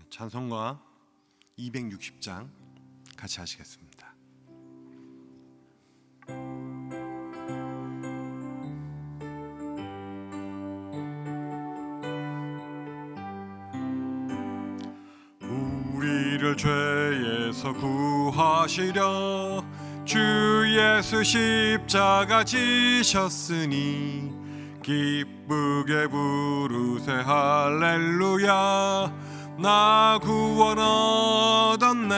찬송가 260장 같이 하시겠습니다. 우리를 죄에서 구하시려 주 예수 십자가 지셨으니 기쁘게 부르세 할렐루야 나 구원 얻었네.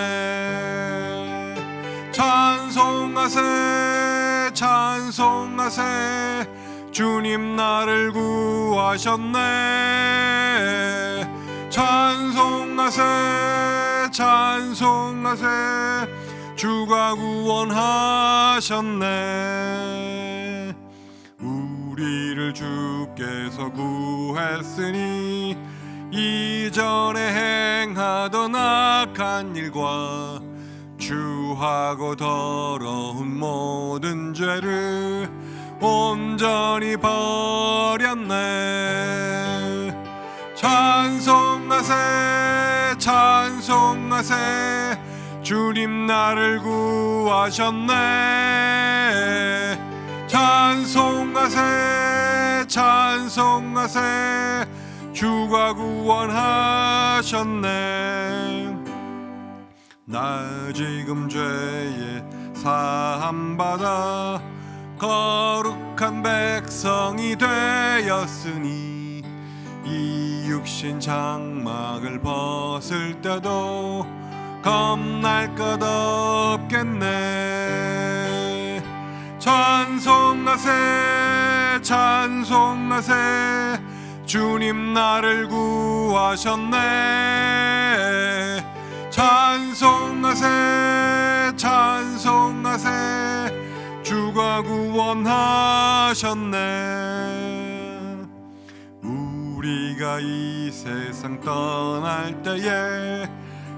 찬송하세 찬송하세 주님 나를 구하셨네. 찬송하세 찬송하세 주가 구원하셨네. 우리를 주께서 구했으니 이전에 행하던 악한 일과 추하고 더러운 모든 죄를 온전히 버렸네. 찬송하세 찬송하세 주님 나를 구하셨네. 찬송하세 찬송하세 주가 구원하셨네. 나 지금 죄에 사함받아 거룩한 백성이 되었으니 이 육신 장막을 벗을 때도 겁날 것 없겠네. 찬송하세 찬송하세 주님 나를 구하셨네. 찬송하세 찬송하세 주가 구원하셨네. 우리가 이 세상 떠날 때에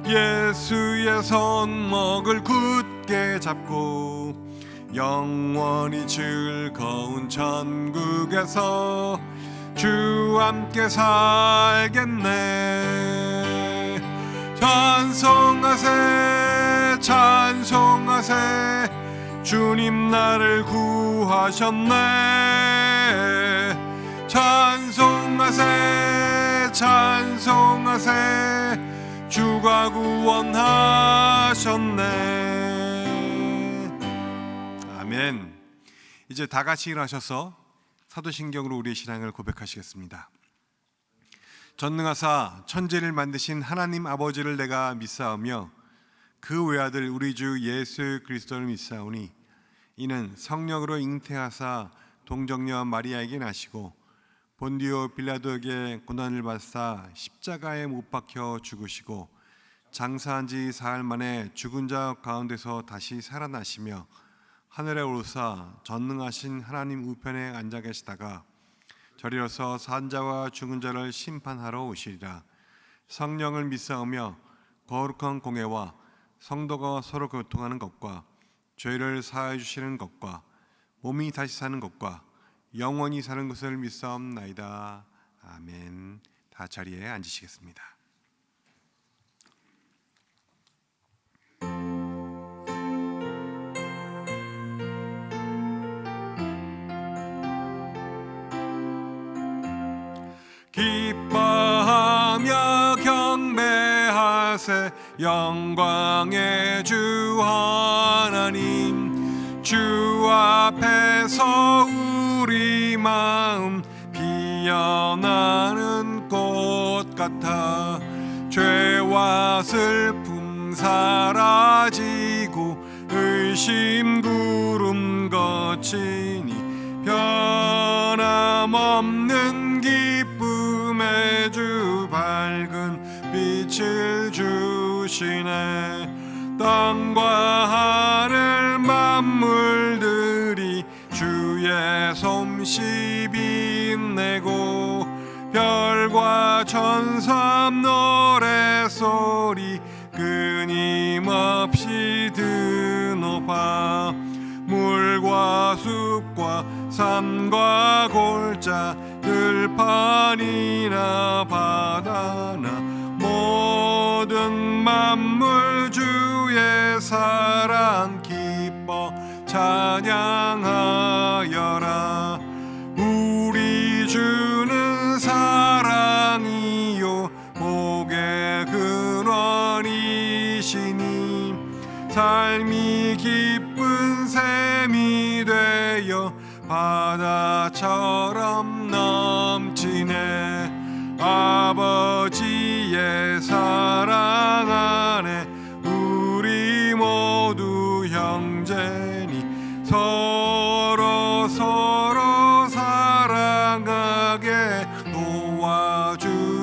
예수의 손목을 굳게 잡고 영원히 즐거운 천국에서 주 함께 살겠네. 찬송하세 찬송하세 주님 나를 구하셨네. 찬송하세 찬송하세 주가 구원하셨네. 아멘. 이제 다 같이 일어나셔서 사도신경으로 우리의 신앙을 고백하시겠습니다. 전능하사 천지를 만드신 하나님 아버지를 내가 믿사오며 그 외아들 우리 주 예수 그리스도를 믿사오니 이는 성령으로 잉태하사 동정녀 마리아에게 나시고 본디오 빌라도에게 고난을 받사 십자가에 못 박혀 죽으시고 장사한 지 사흘 만에 죽은 자 가운데서 다시 살아나시며 하늘에 오르사 전능하신 하나님 우편에 앉아 계시다가 저리로서 산자와 죽은 자를 심판하러 오시리라. 성령을 믿사오며 거룩한 공회와 성도가 서로 교통하는 것과 죄를 사하여 주시는 것과 몸이 다시 사는 것과 영원히 사는 것을 믿사옵나이다. 아멘. 다 자리에 앉으시겠습니다. 기뻐하며 경배하세 영광의 주 하나님. 주 앞에서 우리 마음 피어나는 꽃 같아 죄와 슬픔 사라지고 의심 구름 거치니 변함없는 기쁨의 주 밝은 빛을 주시네. 땅과 하늘 만물들이 주의 솜씨 빛내고 별과 천사 노래소리 끊임없이 드높아 물과 숲과 산과 골짜 들판이나 바다나 사랑 기뻐 찬양하여라. 우리 주는 사랑이요 복의 근원이시니 삶이 기쁜 샘이 되어 바다처럼 넘치네. 아버지의 사랑 안에 우리 모두 형제니 서로 사랑하게 도와주시옵소서.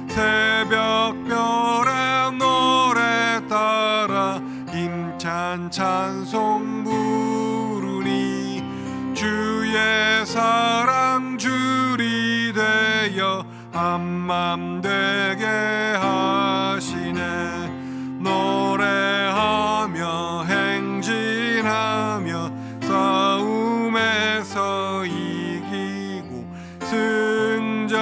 새벽별의 노래 따라 힘찬 찬송 부르니 주의 사랑 줄이 되어 한맘 되게 하시네. 노래하며 행진하며 싸움에서 이기고 승전가를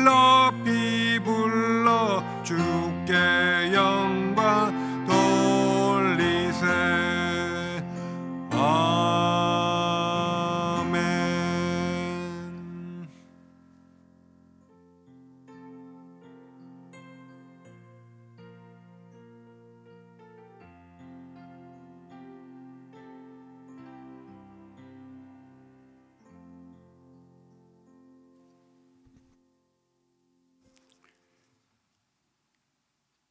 높이 불러 주께 영광 돌리세. 아멘.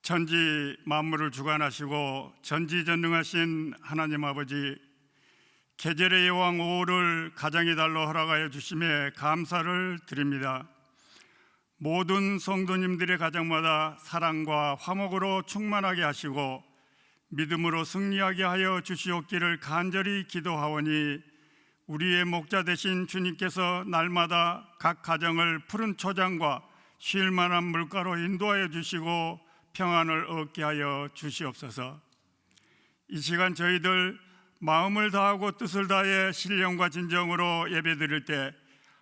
천지 만물을 주관하시고 전지전능하신 하나님 아버지, 계절의 여왕 5월을 가정의 달로 허락하여 주심에 감사를 드립니다. 모든 성도님들의 가정마다 사랑과 화목으로 충만하게 하시고 믿음으로 승리하게 하여 주시옵기를 간절히 기도하오니 우리의 목자 되신 주님께서 날마다 각 가정을 푸른 초장과 쉴 만한 물가로 인도하여 주시고 평안을 얻게 하여 주시옵소서. 이 시간 저희들 마음을 다하고 뜻을 다해 신령과 진정으로 예배드릴 때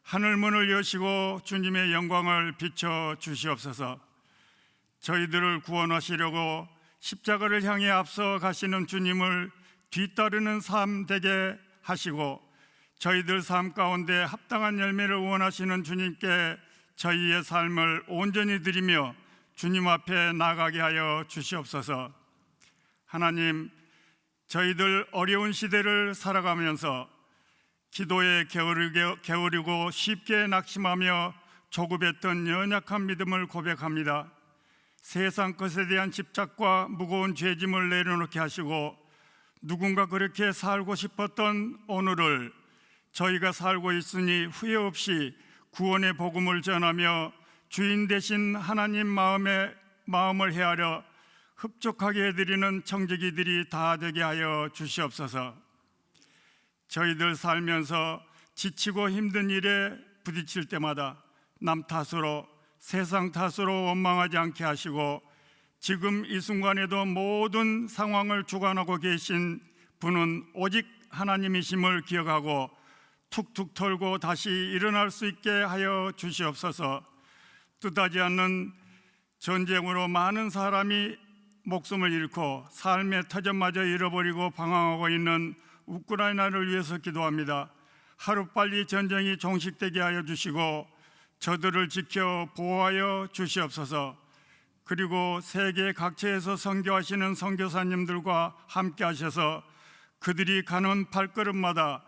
하늘 문을 여시고 주님의 영광을 비춰 주시옵소서. 저희들을 구원하시려고 십자가를 향해 앞서 가시는 주님을 뒤따르는 삶 되게 하시고 저희들 삶 가운데 합당한 열매를 원하시는 주님께 저희의 삶을 온전히 드리며 주님 앞에 나가게 하여 주시옵소서. 하나님, 저희들 어려운 시대를 살아가면서 기도에 게으르고 쉽게 낙심하며 조급했던 연약한 믿음을 고백합니다. 세상 것에 대한 집착과 무거운 죄짐을 내려놓게 하시고 누군가 그렇게 살고 싶었던 오늘을 저희가 살고 있으니 후회 없이 구원의 복음을 전하며 주인 되신 하나님 마음을 헤아려 흡족하게 해드리는 청지기들이 다 되게 하여 주시옵소서. 저희들 살면서 지치고 힘든 일에 부딪힐 때마다 남 탓으로 세상 탓으로 원망하지 않게 하시고 지금 이 순간에도 모든 상황을 주관하고 계신 분은 오직 하나님이심을 기억하고 툭툭 털고 다시 일어날 수 있게 하여 주시옵소서. 뜻하지 않는 전쟁으로 많은 사람이 목숨을 잃고 삶의 터전마저 잃어버리고 방황하고 있는 우크라이나를 위해서 기도합니다. 하루빨리 전쟁이 종식되게 하여 주시고 저들을 지켜 보호하여 주시옵소서. 그리고 세계 각처에서 선교하시는 선교사님들과 함께 하셔서 그들이 가는 발걸음마다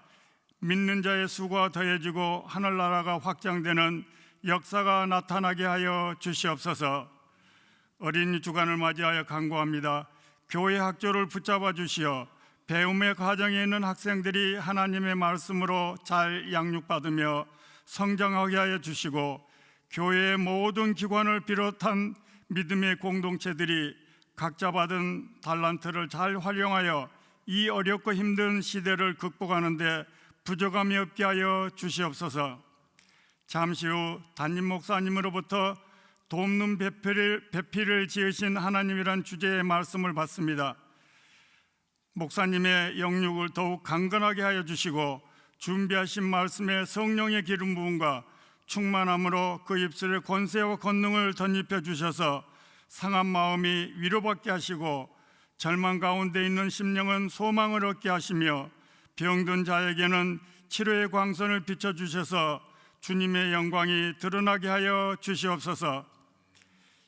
믿는 자의 수가 더해지고 하늘나라가 확장되는 역사가 나타나게 하여 주시옵소서. 어린이 주간을 맞이하여 간구합니다. 교회 학교를 붙잡아 주시어 배움의 과정에 있는 학생들이 하나님의 말씀으로 잘 양육받으며 성장하게 하여 주시고 교회의 모든 기관을 비롯한 믿음의 공동체들이 각자 받은 달란트를 잘 활용하여 이 어렵고 힘든 시대를 극복하는 데 부족함이 없게 하여 주시옵소서. 잠시 후 담임 목사님으로부터 돕는 배필을 지으신 하나님이란 주제의 말씀을 받습니다. 목사님의 영육을 더욱 강건하게 하여 주시고 준비하신 말씀에 성령의 기름 부음과 충만함으로 그 입술에 권세와 권능을 덧입혀 주셔서 상한 마음이 위로받게 하시고 절망 가운데 있는 심령은 소망을 얻게 하시며 병든 자에게는 치료의 광선을 비춰주셔서 주님의 영광이 드러나게 하여 주시옵소서.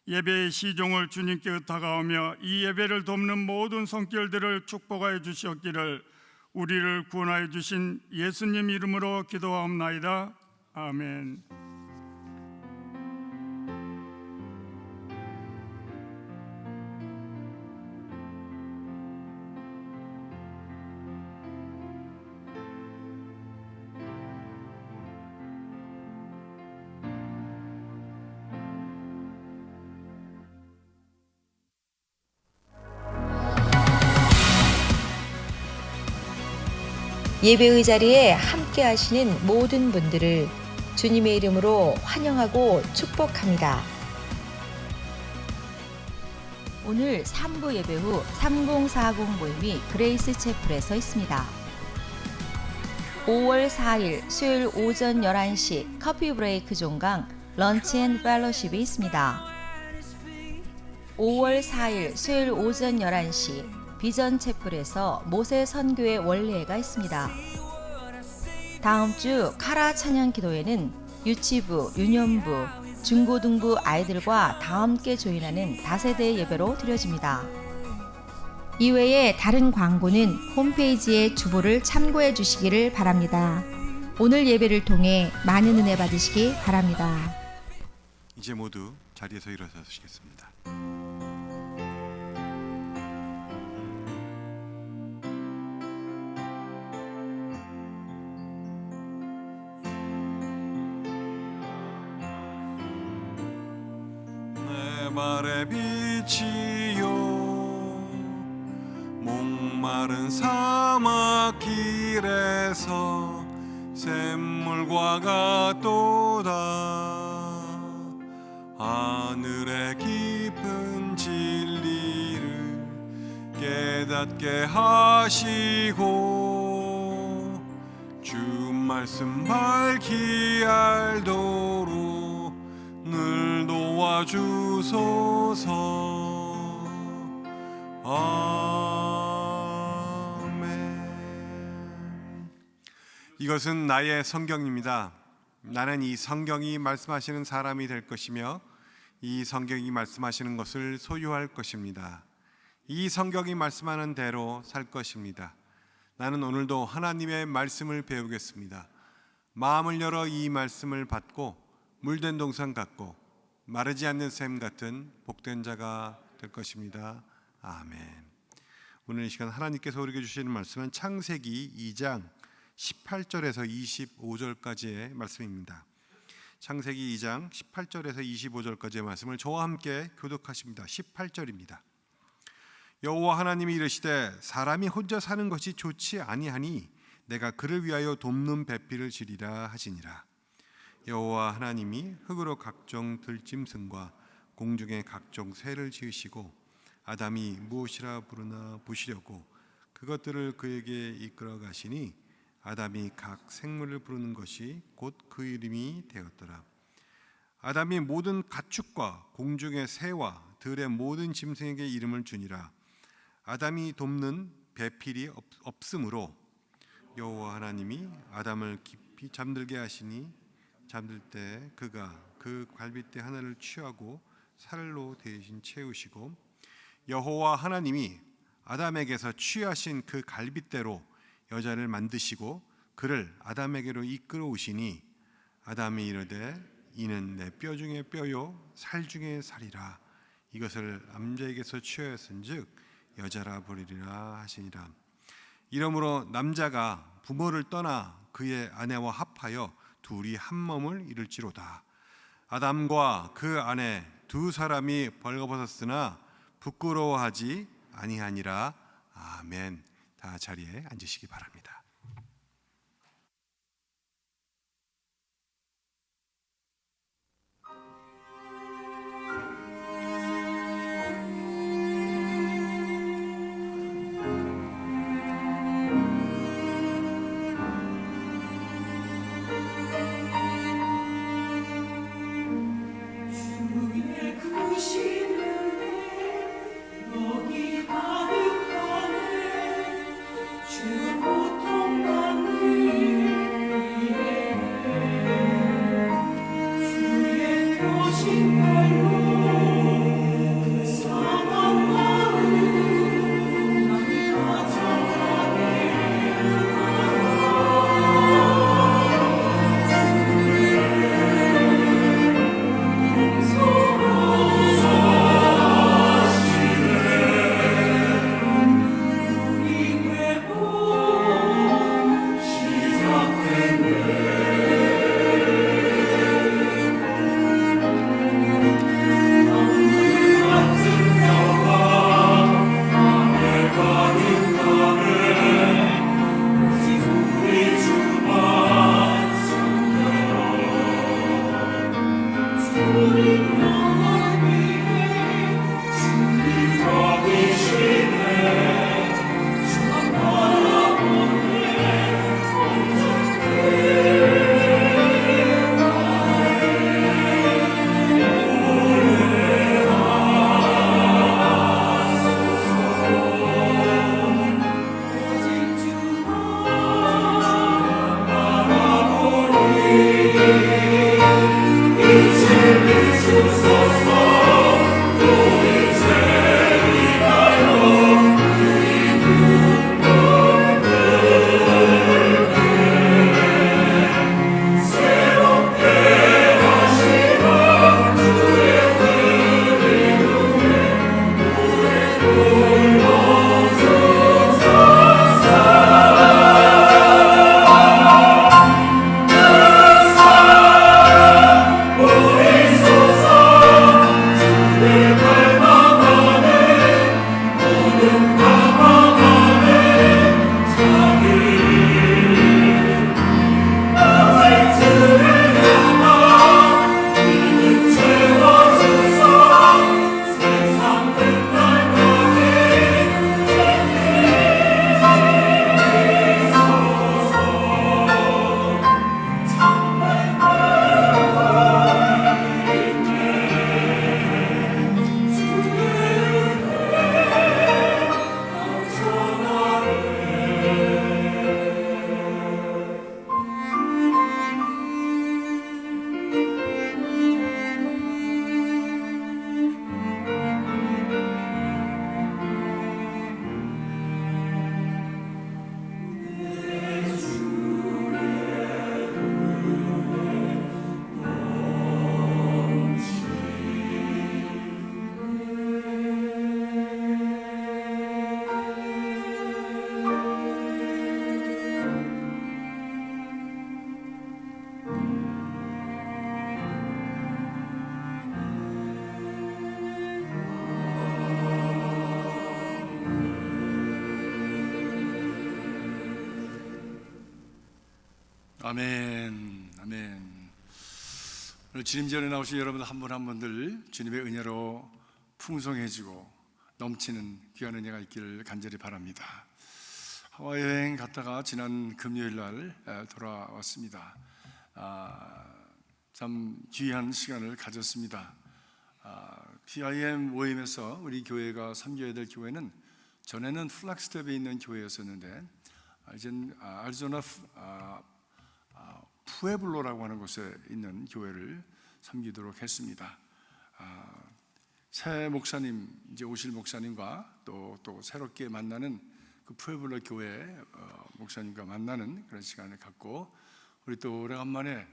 예배의 시종을 주님께 의탁하오며 이 예배를 돕는 모든 손길들을 축복하여 주시옵기를 우리를 구원하여 주신 예수님 이름으로 기도하옵나이다. 아멘. 예배의 자리에 함께 하시는 모든 분들을 주님의 이름으로 환영하고 축복합니다. 오늘 3부 예배 후 3040 모임이 그레이스 채플에서 있습니다. 5월 4일 수요일 오전 11시 커피 브레이크 종강 런치 앤 펠로십이 있습니다. 5월 4일 수요일 오전 11시 비전 채플에서 모세 선교회 원례회가 있습니다. 다음 주 카라 찬양 기도회는 유치부, 유년부, 중고등부 아이들과 다 함께 조인하는 다세대 예배로 드려집니다. 이외에 다른 광고는 홈페이지의 주보를 참고해 주시기를 바랍니다. 오늘 예배를 통해 많은 은혜 받으시기 바랍니다. 이제 모두 자리에서 일어서시겠습니다. 말의 빛이요 목마른 사막 길에서 샘물과 같도다 하늘의 깊은 진리를 깨닫게 하시고 주 말씀 밝히 알도록 늘 도와주소서. 아멘. 이것은 나의 성경입니다. 나는 이 성경이 말씀하시는 사람이 될 것이며 이 성경이 말씀하시는 것을 소유할 것입니다. 이 성경이 말씀하는 대로 살 것입니다. 나는 오늘도 하나님의 말씀을 배우겠습니다. 마음을 열어 이 말씀을 받고 물된 동산 같고 마르지 않는 샘 같은 복된 자가 될 것입니다. 아멘. 오늘 이 시간 하나님께서 우리에게 주시는 말씀은 창세기 2장 18절에서 25절까지의 말씀입니다. 창세기 2장 18절에서 25절까지의 말씀을 저와 함께 교독하십니다. 18절입니다. 여호와 하나님이 이르시되 사람이 혼자 사는 것이 좋지 아니하니 내가 그를 위하여 돕는 배필을 지리라 하시니라. 여호와 하나님이 흙으로 각종 들짐승과 공중의 각종 새를 지으시고 아담이 무엇이라 부르나 보시려고 그것들을 그에게 이끌어 가시니 아담이 각 생물을 부르는 것이 곧 그 이름이 되었더라. 아담이 모든 가축과 공중의 새와 들의 모든 짐승에게 이름을 주니라. 아담이 돕는 배필이 없으므로 여호와 하나님이 아담을 깊이 잠들게 하시니 잠들 때 그가 그 갈빗대 하나를 취하고 살로 대신 채우시고 여호와 하나님이 아담에게서 취하신 그 갈빗대로 여자를 만드시고 그를 아담에게로 이끌어 오시니 아담이 이르되 이는 내 뼈 중에 뼈요 살 중에 살이라. 이것을 남자에게서 취하였은즉 여자라 부르리라 하시니라. 이러므로 남자가 부모를 떠나 그의 아내와 합하여 둘이 한 몸을 이룰지로다. 아담과 그 아내 두 사람이 벌거벗었으나 부끄러워하지 아니하니라. 아멘. 다 자리에 앉으시기 바랍니다. 주의 구심을 아멘, 아멘. 오늘 주님 전에 나오신 여러분들 한 분 한 분들 주님의 은혜로 풍성해지고 넘치는 귀한 은혜가 있기를 간절히 바랍니다. 하와이 여행 갔다가 지난 금요일 날 돌아왔습니다. 참 귀한 시간을 가졌습니다. PIM 모임에서 우리 교회가 섬겨야 될 교회는 전에는 플락스텝에 있는 교회였었는데 이젠 아리조나 푸에블로라고 하는 곳에 있는 교회를 섬기도록 했습니다. 새 목사님, 이제 오실 목사님과 또 새롭게 만나는 그 푸에블로 교회 목사님과 만나는 그런 시간을 갖고, 우리 또 오래간만에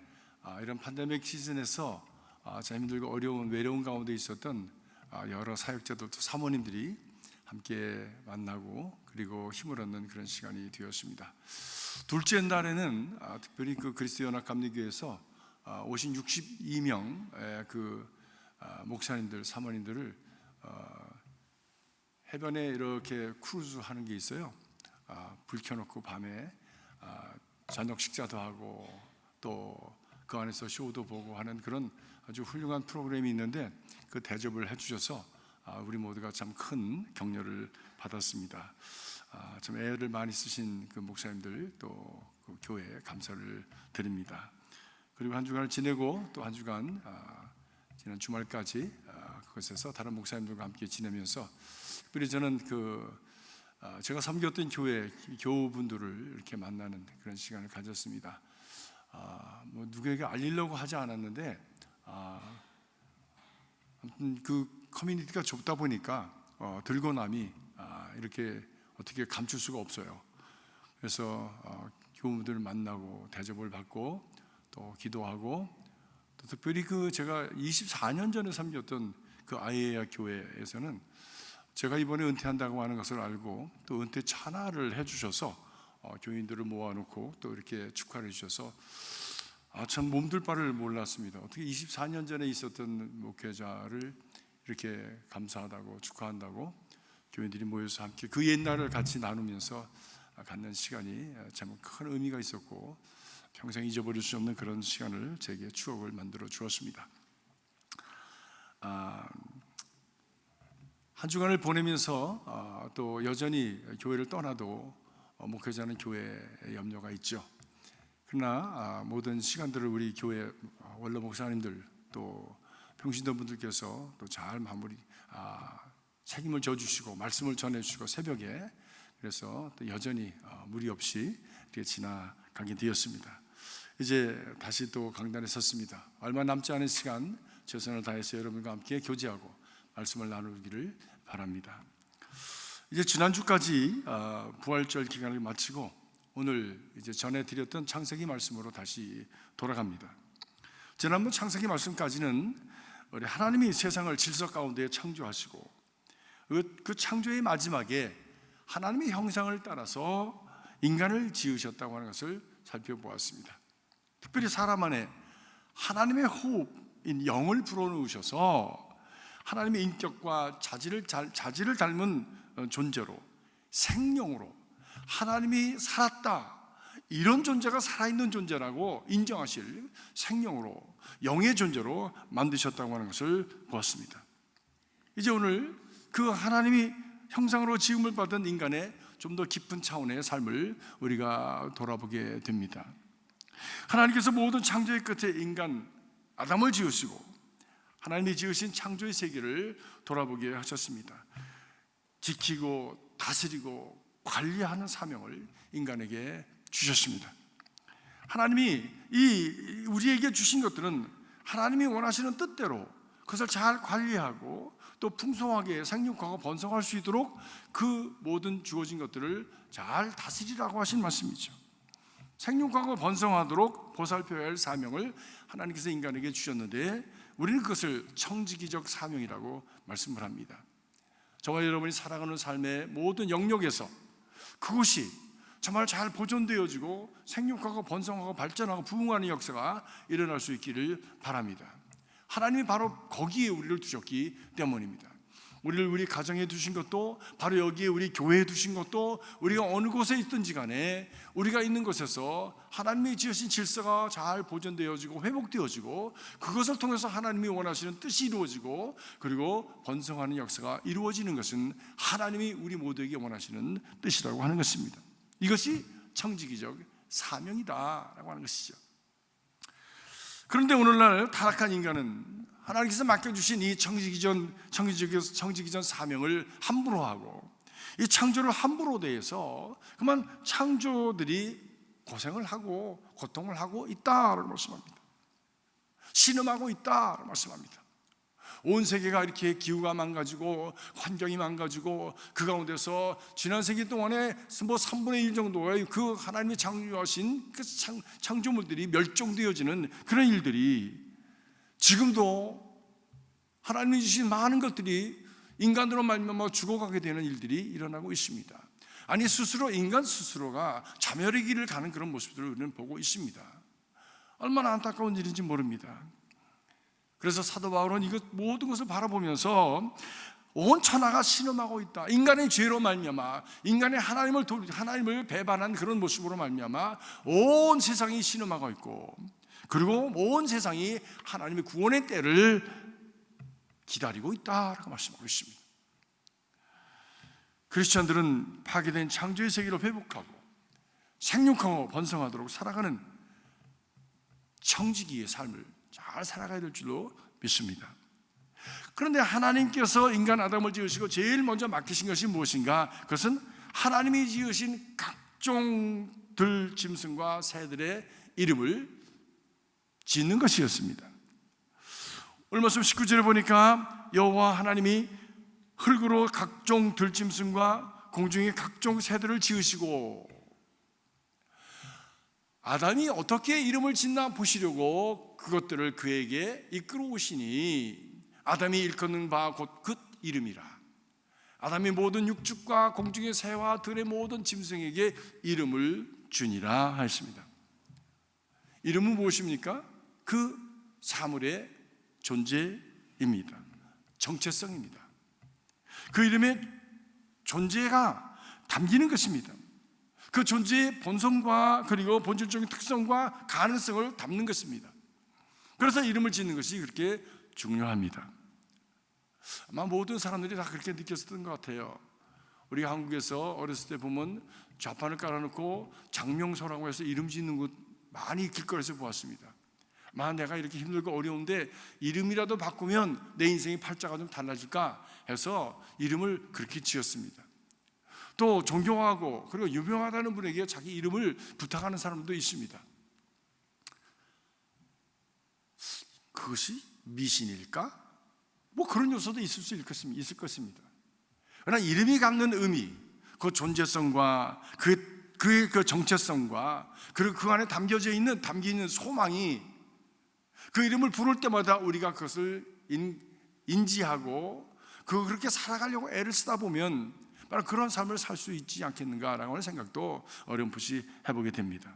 이런 팬데믹 시즌에서 참 힘들고 어려운 외로운 가운데 있었던 여러 사역자들 또 사모님들이 함께 만나고 그리고 힘을 얻는 그런 시간이 되었습니다. 둘째 날에는 특별히 그 그리스도연합감리교회에서 오신 62명의 그 목사님들, 사모님들을 해변에 이렇게 크루즈 하는 게 있어요. 불 켜놓고 밤에 저녁 식사도 하고 또 그 안에서 쇼도 보고 하는 그런 아주 훌륭한 프로그램이 있는데, 그 대접을 해주셔서 우리 모두가 참 큰 격려를 받았습니다. 참 애를 많이 쓰신 그 목사님들 또 그 교회에 감사를 드립니다. 그리고 한 주간을 지내고 또 한 주간 지난 주말까지 그곳에서 다른 목사님들과 함께 지내면서 특별히 저는 제가 섬겼던 교회 교우분들을 이렇게 만나는 그런 시간을 가졌습니다. 뭐 누구에게 알리려고 하지 않았는데 아무튼 그 커뮤니티가 좁다 보니까 들고남이 이렇게 어떻게 감출 수가 없어요. 그래서 교우분들을 만나고 대접을 받고 또 기도하고, 또 특별히 제가 24년 전에 섬겼던 그 아이에야 교회에서는 제가 이번에 은퇴한다고 하는 것을 알고 또 은퇴 찬화를 해주셔서 교인들을 모아놓고 또 이렇게 축하를 해주셔서 참 몸둘 바를 몰랐습니다. 어떻게 24년 전에 있었던 목회자를 이렇게 감사하다고 축하한다고 교인들이 모여서 함께 그 옛날을 같이 나누면서 갖는 시간이 참 큰 의미가 있었고 평생 잊어버릴 수 없는 그런 시간을 제게 추억을 만들어 주었습니다. 한 주간을 보내면서 또 여전히 교회를 떠나도 목회자는 교회에 염려가 있죠. 그러나 모든 시간들을 우리 교회 원로 목사님들 또 평신도분들께서 또 잘 마무리 책임을 져주시고 말씀을 전해주시고 새벽에 그래서 또 여전히 무리 없이 이렇게 지나가게 되었습니다. 이제 다시 또 강단에 섰습니다. 얼마 남지 않은 시간 최선을 다해서 여러분과 함께 교제하고 말씀을 나누기를 바랍니다. 이제 지난주까지 부활절 기간을 마치고 오늘 이제 전해드렸던 창세기 말씀으로 다시 돌아갑니다. 지난번 창세기 말씀까지는 우리 하나님이 세상을 질서 가운데 창조하시고 그 창조의 마지막에 하나님의 형상을 따라서 인간을 지으셨다고 하는 것을 살펴보았습니다. 특별히 사람 안에 하나님의 호흡인 영을 불어넣으셔서 하나님의 인격과 자질을 닮은 존재로 생명으로 하나님이 살았다, 이런 존재가 살아있는 존재라고 인정하실 생명으로 영의 존재로 만드셨다고 하는 것을 보았습니다. 이제 오늘 그 하나님이 형상으로 지음을 받은 인간의 좀 더 깊은 차원의 삶을 우리가 돌아보게 됩니다. 하나님께서 모든 창조의 끝에 인간 아담을 지으시고 하나님이 지으신 창조의 세계를 돌아보게 하셨습니다. 지키고 다스리고 관리하는 사명을 인간에게 주셨습니다. 하나님이 우리에게 주신 것들은 하나님이 원하시는 뜻대로 그것을 잘 관리하고 또 풍성하게 생육하고 번성할 수 있도록 그 모든 주어진 것들을 잘 다스리라고 하신 말씀이죠. 생육하고 번성하도록 보살펴야 할 사명을 하나님께서 인간에게 주셨는데 우리는 그것을 청지기적 사명이라고 말씀을 합니다. 저와 여러분이 살아가는 삶의 모든 영역에서 그것이 정말 잘 보존되어지고 생육하고 번성하고 발전하고 부흥하는 역사가 일어날 수 있기를 바랍니다. 하나님이 바로 거기에 우리를 두셨기 때문입니다. 우리를 우리 가정에 두신 것도, 바로 여기에 우리 교회에 두신 것도, 우리가 어느 곳에 있든지 간에 우리가 있는 곳에서 하나님이 지으신 질서가 잘 보존되어지고 회복되어지고, 그것을 통해서 하나님이 원하시는 뜻이 이루어지고, 그리고 번성하는 역사가 이루어지는 것은 하나님이 우리 모두에게 원하시는 뜻이라고 하는 것입니다. 이것이 청지기적 사명이다라고 하는 것이죠. 그런데 오늘날 타락한 인간은 하나님께서 맡겨주신 이 청지기전 사명을 함부로 하고, 이 창조를 함부로 대해서 그만 창조들이 고생을 하고 고통을 하고 있다라고 말씀합니다. 신음하고 있다라고 말씀합니다. 온 세계가 이렇게 기후가 망가지고 환경이 망가지고, 그 가운데서 지난 세기 동안에 3분의 1 정도의 그 하나님이 창조하신 그 창조물들이 멸종되어지는 그런 일들이, 지금도 하나님이 주신 많은 것들이 인간으로 말미암아 죽어가게 되는 일들이 일어나고 있습니다. 아니, 인간 스스로가 자멸의 길을 가는 그런 모습들을 우리는 보고 있습니다. 얼마나 안타까운 일인지 모릅니다. 그래서 사도 바울은 이것 모든 것을 바라보면서 온 천하가 신음하고 있다. 인간의 죄로 말미암아, 인간의 하나님을 배반한 그런 모습으로 말미암아 온 세상이 신음하고 있고, 그리고 온 세상이 하나님의 구원의 때를 기다리고 있다라고 말씀하고 있습니다. 크리스천들은 파괴된 창조의 세계를 회복하고 생육하고 번성하도록 살아가는 청지기의 삶을 잘 살아가야 될 줄로 믿습니다. 그런데 하나님께서 인간 아담을 지으시고 제일 먼저 맡기신 것이 무엇인가? 그것은 하나님이 지으신 각종 들짐승과 새들의 이름을 짓는 것이었습니다. 오늘 말씀 19절에 보니까 여호와 하나님이 흙으로 각종 들짐승과 공중의 각종 새들을 지으시고, 아담이 어떻게 이름을 짓나 보시려고 그것들을 그에게 이끌어 오시니, 아담이 일컫는 바 곧 그 이름이라. 아담이 모든 육축과 공중의 새와 들의 모든 짐승에게 이름을 주니라 하였습니다. 이름은 무엇입니까? 그 사물의 존재입니다. 정체성입니다. 그 이름의 존재가 담기는 것입니다. 그 존재의 본성과 그리고 본질적인 특성과 가능성을 담는 것입니다. 그래서 이름을 짓는 것이 그렇게 중요합니다. 아마 모든 사람들이 다 그렇게 느꼈었던 것 같아요. 우리가 한국에서 어렸을 때 보면 좌판을 깔아놓고 장명소라고 해서 이름 짓는 곳 많이 길거리에서 보았습니다. 내가 이렇게 힘들고 어려운데 이름이라도 바꾸면 내 인생의 팔자가 좀 달라질까 해서 이름을 그렇게 지었습니다. 또 존경하고 그리고 유명하다는 분에게 자기 이름을 부탁하는 사람도 있습니다. 그것이 미신일까? 그런 요소도 있을 것입니다. 그러나 이름이 갖는 의미, 그 존재성과 그의 그 정체성과 그리고 그 안에 담겨 있는 소망이, 그 이름을 부를 때마다 우리가 그것을 인지하고 그렇게 살아가려고 애를 쓰다 보면 바로 그런 삶을 살 수 있지 않겠는가라고 하는 생각도 어렴풋이 해보게 됩니다.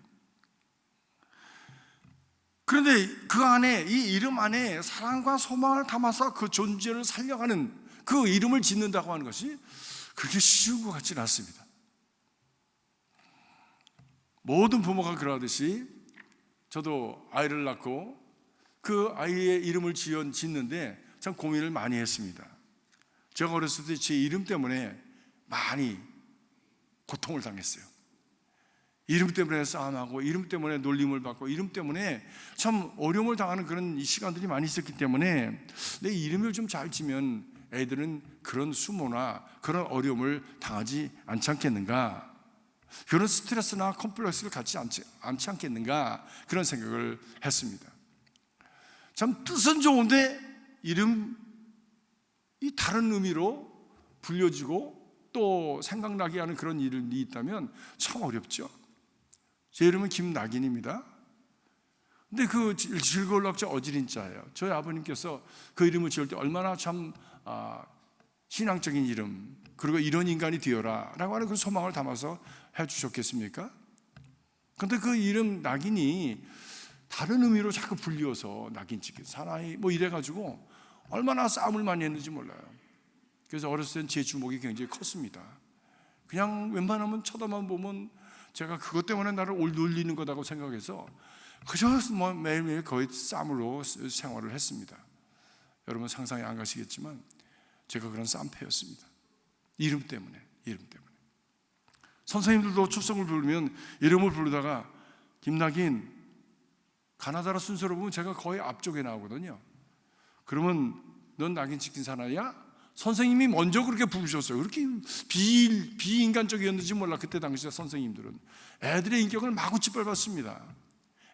그런데 그 안에, 이 이름 안에 사랑과 소망을 담아서 그 존재를 살려가는 그 이름을 짓는다고 하는 것이 그렇게 쉬운 것 같지는 않습니다. 모든 부모가 그러하듯이 저도 아이를 낳고 그 아이의 이름을 짓는데 참 고민을 많이 했습니다. 제가 어렸을 때 제 이름 때문에 많이 고통을 당했어요. 이름 때문에 싸움하고, 이름 때문에 놀림을 받고, 이름 때문에 참 어려움을 당하는 그런 시간들이 많이 있었기 때문에 내 이름을 좀 잘 지면 애들은 그런 수모나 그런 어려움을 당하지 않지 않겠는가, 그런 스트레스나 컴플렉스를 갖지 않지 않겠는가, 그런 생각을 했습니다. 참 뜻은 좋은데 이름이 다른 의미로 불려지고 또 생각나게 하는 그런 일이 있다면 참 어렵죠. 제 이름은 김낙인입니다. 근데 그 즐거울 낙자 어지린자예요. 저희 아버님께서 그 이름을 지을 때 얼마나 참 신앙적인 이름, 그리고 이런 인간이 되어라 라고 하는 그 소망을 담아서 해주셨겠습니까? 그런데 그 이름 낙인이 다른 의미로 자꾸 불리워서 낙인찍기 사나이 이래가지고 얼마나 싸움을 많이 했는지 몰라요. 그래서 어렸을 땐 제 주먹이 굉장히 컸습니다. 그냥 웬만하면 쳐다만 보면 제가 그것 때문에 나를 놀리는 거다고 생각해서 그저 매일매일 거의 쌈으로 생활을 했습니다. 여러분 상상이 안 가시겠지만 제가 그런 쌈패였습니다. 이름 때문에. 선생님들도 출석을 부르면 이름을 부르다가 김낙인, 가나다라 순서로 보면 제가 거의 앞쪽에 나오거든요. 그러면 넌 낙인 찍힌 사나이야? 선생님이 먼저 그렇게 부르셨어요. 그렇게 비인간적이었는지 몰라. 그때 당시에 선생님들은 애들의 인격을 마구 짓밟았습니다.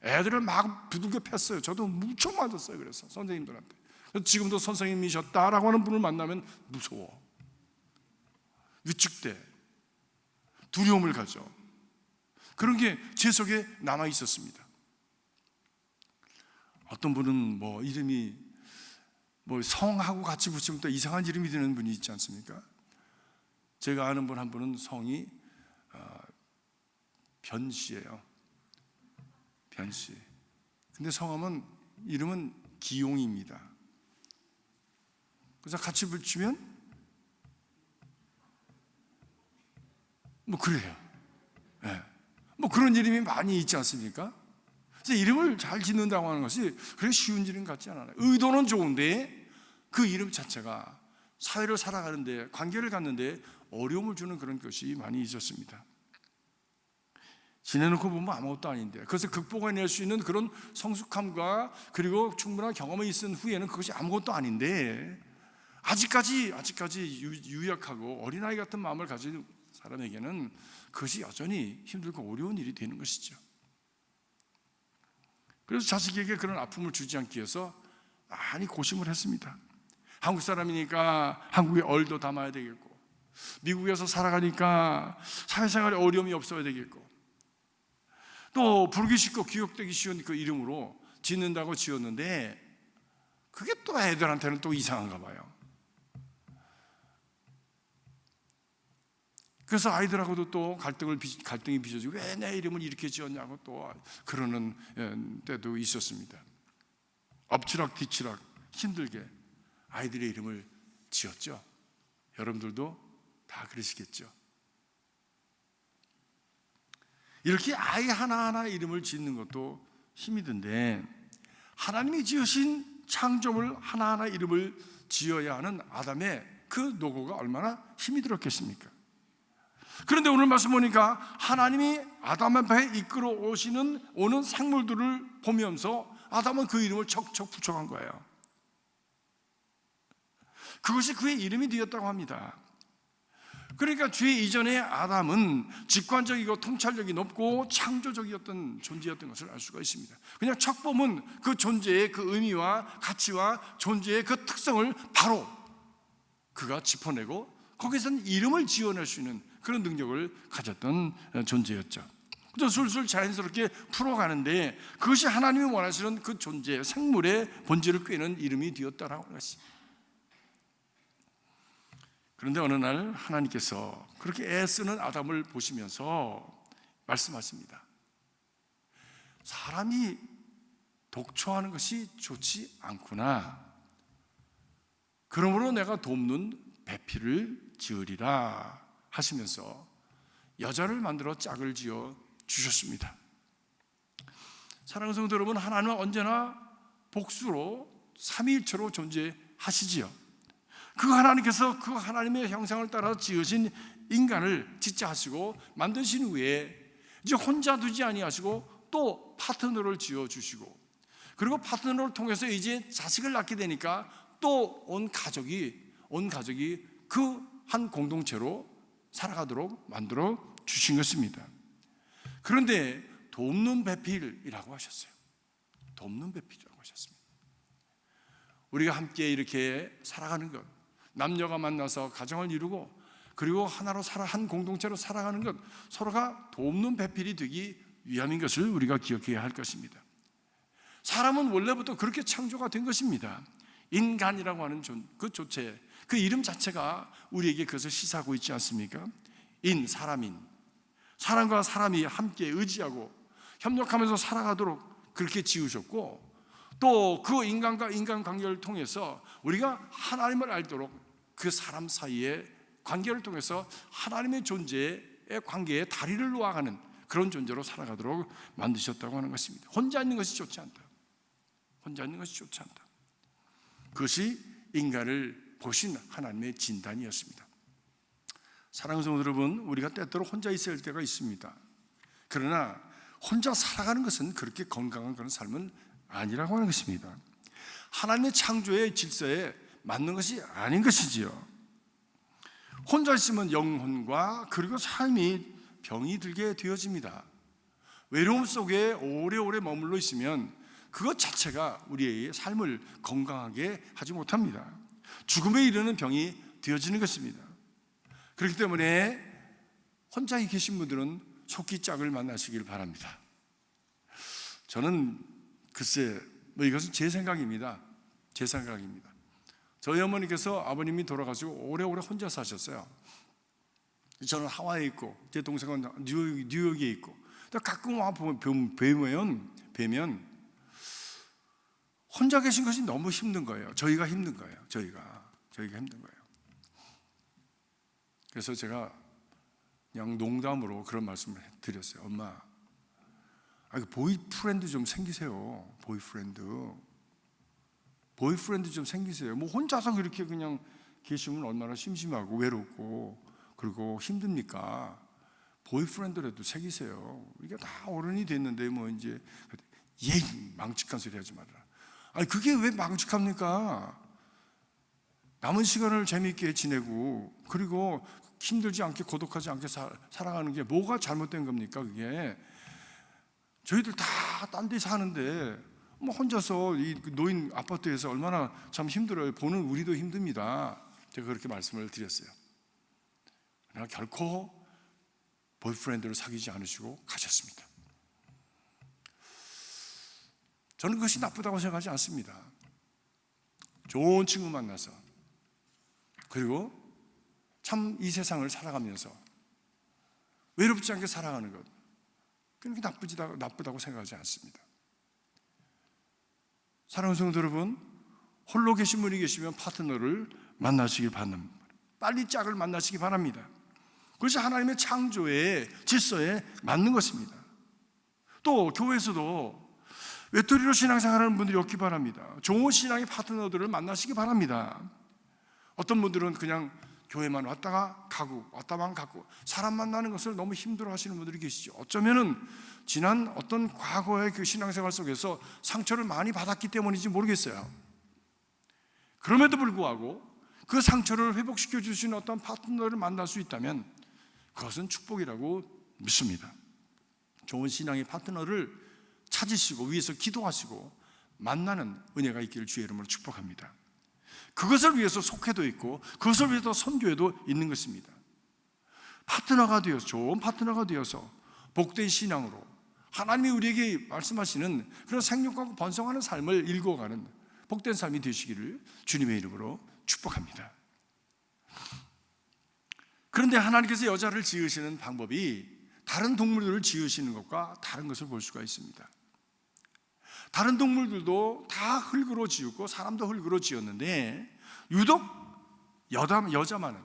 애들을 막 두들겨 팼어요. 저도 무척 맞았어요. 그래서 선생님들한테. 그래서 지금도 선생님이셨다라고 하는 분을 만나면 무서워, 위축돼, 두려움을 가져. 그런 게 제 속에 남아 있었습니다. 어떤 분은 이름이 성하고 같이 붙이면 또 이상한 이름이 되는 분이 있지 않습니까? 제가 아는 분 한 분은 성이 변씨예요. 변씨. 근데 성함은, 이름은 기용입니다. 그래서 같이 붙이면 그래요. 네. 그런 이름이 많이 있지 않습니까? 그래서 이름을 잘 짓는다고 하는 것이 그렇게 쉬운 이름 같지 않아요. 의도는 좋은데 그 이름 자체가 사회를 살아가는데, 관계를 갖는데 어려움을 주는 그런 것이 많이 있었습니다. 지내놓고 보면 아무것도 아닌데, 그것을 극복해낼 수 있는 그런 성숙함과 그리고 충분한 경험이 있은 후에는 그것이 아무것도 아닌데, 아직까지 유약하고 어린아이 같은 마음을 가진 사람에게는 그것이 여전히 힘들고 어려운 일이 되는 것이죠. 그래서 자식에게 그런 아픔을 주지 않기 위해서 많이 고심을 했습니다. 한국 사람이니까 한국의 얼도 담아야 되겠고, 미국에서 살아가니까 사회생활에 어려움이 없어야 되겠고, 또 부르기 쉽고 기억되기 쉬운 그 이름으로 짓는다고 지었는데 그게 또 애들한테는 또 이상한가 봐요. 그래서 아이들하고도 또 갈등이 빚어지고, 왜 내 이름을 이렇게 지었냐고 또 그러는 때도 있었습니다. 엎치락 뒤치락 힘들게 아이들의 이름을 지었죠. 여러분들도 다 그러시겠죠. 이렇게 아이 하나하나 이름을 짓는 것도 힘이 든데, 하나님이 지으신 창조물 하나하나 이름을 지어야 하는 아담의 그 노고가 얼마나 힘이 들었겠습니까? 그런데 오늘 말씀 보니까 하나님이 아담 앞에 이끌어 오는 생물들을 보면서 아담은 그 이름을 척척 붙여간 거예요. 그것이 그의 이름이 되었다고 합니다. 그러니까 죄 이전의 아담은 직관적이고 통찰력이 높고 창조적이었던 존재였던 것을 알 수가 있습니다. 그냥 척 보면 그 존재의 그 의미와 가치와 존재의 그 특성을 바로 그가 짚어내고 거기서는 이름을 지어낼 수 있는 그런 능력을 가졌던 존재였죠. 또 술술 자연스럽게 풀어가는데 그것이 하나님이 원하시는 그 존재, 생물의 본질을 꿰는 이름이 되었다라고 하는 것입니다. 그런데 어느 날 하나님께서 그렇게 애쓰는 아담을 보시면서 말씀하십니다. 사람이 독초하는 것이 좋지 않구나. 그러므로 내가 돕는 배필을 지으리라 하시면서 여자를 만들어 짝을 지어 주셨습니다. 사랑하는 성도 여러분, 하나님은 언제나 복수로 삼위일체로 존재하시지요. 그 하나님께서 그 하나님의 형상을 따라 지으신 인간을 짓자 하시고 만드신 후에 이제 혼자 두지 아니하시고 또 파트너를 지어 주시고, 그리고 파트너를 통해서 이제 자식을 낳게 되니까 또 온 가족이 그 한 공동체로 살아가도록 만들어 주신 것입니다. 그런데 돕는 배필이라고 하셨어요. 돕는 배필이라고 하셨습니다. 우리가 함께 이렇게 살아가는 것, 남녀가 만나서 가정을 이루고 그리고 하나로 한 공동체로 살아가는 것, 서로가 돕는 배필이 되기 위함인 것을 우리가 기억해야 할 것입니다. 사람은 원래부터 그렇게 창조가 된 것입니다. 인간이라고 하는 그 조체, 그 이름 자체가 우리에게 그것을 시사하고 있지 않습니까? 사람인, 사람과 사람이 함께 의지하고 협력하면서 살아가도록 그렇게 지으셨고, 또 그 인간과 인간 관계를 통해서 우리가 하나님을 알도록 그 사람 사이의 관계를 통해서 하나님의 존재의 관계에 다리를 놓아가는 그런 존재로 살아가도록 만드셨다고 하는 것입니다. 혼자 있는 것이 좋지 않다. 혼자 있는 것이 좋지 않다. 그것이 인간을 보신 하나님의 진단이었습니다. 사랑하는 성도 여러분, 우리가 때때로 혼자 있어야 할 때가 있습니다. 그러나 혼자 살아가는 것은 그렇게 건강한 그런 삶은 아니라고 하는 것입니다. 하나님의 창조의 질서에 맞는 것이 아닌 것이지요. 혼자 있으면 영혼과 그리고 삶이 병이 들게 되어집니다. 외로움 속에 오래오래 머물러 있으면 그것 자체가 우리의 삶을 건강하게 하지 못합니다. 죽음에 이르는 병이 되어지는 것입니다. 그렇기 때문에 혼자 계신 분들은 속히 짝을 만나시길 바랍니다. 저는 글쎄 이것은 제 생각입니다. 제 생각입니다. 저희 어머니께서 아버님이 돌아가시고 오래오래 혼자 사셨어요. 저는 하와이에 있고 제 동생은 뉴욕에 있고 가끔 와 뵈면 혼자 계신 것이 너무 힘든 거예요. 저희가 힘든 거예요. 저희가 힘든 거예요. 그래서 제가 그냥 농담으로 그런 말씀을 드렸어요. 엄마, 보이프렌드 좀 생기세요. 보이프렌드 좀 생기세요. 뭐 혼자서 그렇게 그냥 계시면 얼마나 심심하고 외롭고 그리고 힘듭니까? 보이프렌드라도 생기세요. 이게 다 어른이 됐는데 뭐 이제 망측한 소리 하지 말라. 그게 왜 망측합니까? 남은 시간을 재미있게 지내고 그리고 힘들지 않게 고독하지 않게 살아가는 게 뭐가 잘못된 겁니까? 그게 저희들 다 딴 데 사는데 뭐 혼자서 이 노인 아파트에서 얼마나 참 힘들어요. 보는 우리도 힘듭니다. 제가 그렇게 말씀을 드렸어요. 그러나 결코 보이프렌드를 사귀지 않으시고 가셨습니다. 저는 그것이 나쁘다고 생각하지 않습니다. 좋은 친구 만나서 그리고 참 이 세상을 살아가면서 외롭지 않게 살아가는 것, 그렇게 나쁘다고 생각하지 않습니다. 사랑하는 성도 여러분, 홀로 계신 분이 계시면 파트너를 만나시길 바랍니다. 빨리 짝을 만나시기 바랍니다. 그것이 하나님의 창조의 질서에 맞는 것입니다. 또 교회에서도 외톨이로 신앙생활하는 분들이 없기 바랍니다. 좋은 신앙의 파트너들을 만나시기 바랍니다. 어떤 분들은 그냥 교회만 왔다가 가고 왔다만 가고 사람 만나는 것을 너무 힘들어 하시는 분들이 계시죠. 어쩌면은 지난 어떤 과거의 그 신앙생활 속에서 상처를 많이 받았기 때문인지 모르겠어요. 그럼에도 불구하고 그 상처를 회복시켜 주시는 어떤 파트너를 만날 수 있다면 그것은 축복이라고 믿습니다. 좋은 신앙의 파트너를 찾으시고 위해서 기도하시고 만나는 은혜가 있기를 주의 이름으로 축복합니다. 그것을 위해서 속회도 있고 그것을 위해서 선교회도 있는 것입니다. 파트너가 되어서 좋은 파트너가 되어서 복된 신앙으로 하나님이 우리에게 말씀하시는 그런 생육하고 번성하는 삶을 읽어가는 복된 삶이 되시기를 주님의 이름으로 축복합니다. 그런데 하나님께서 여자를 지으시는 방법이 다른 동물들을 지으시는 것과 다른 것을 볼 수가 있습니다. 다른 동물들도 다 흙으로 지었고 사람도 흙으로 지었는데 유독 여자만은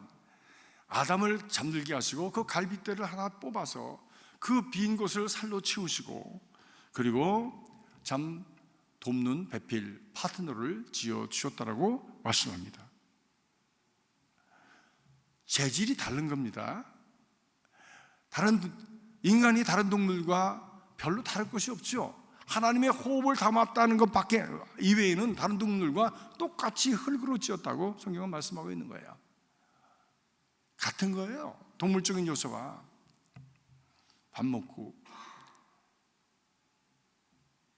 아담을 잠들게 하시고 그 갈빗대를 하나 뽑아서 그 빈 곳을 살로 치우시고 그리고 잠 돕는 배필 파트너를 지어 주셨다라고 말씀합니다. 재질이 다른 겁니다. 인간이 다른 동물과 별로 다를 것이 없죠. 하나님의 호흡을 담았다는 것밖에 이외에는 다른 동물과 똑같이 흙으로 지었다고 성경은 말씀하고 있는 거예요. 같은 거예요. 동물적인 요소가 밥 먹고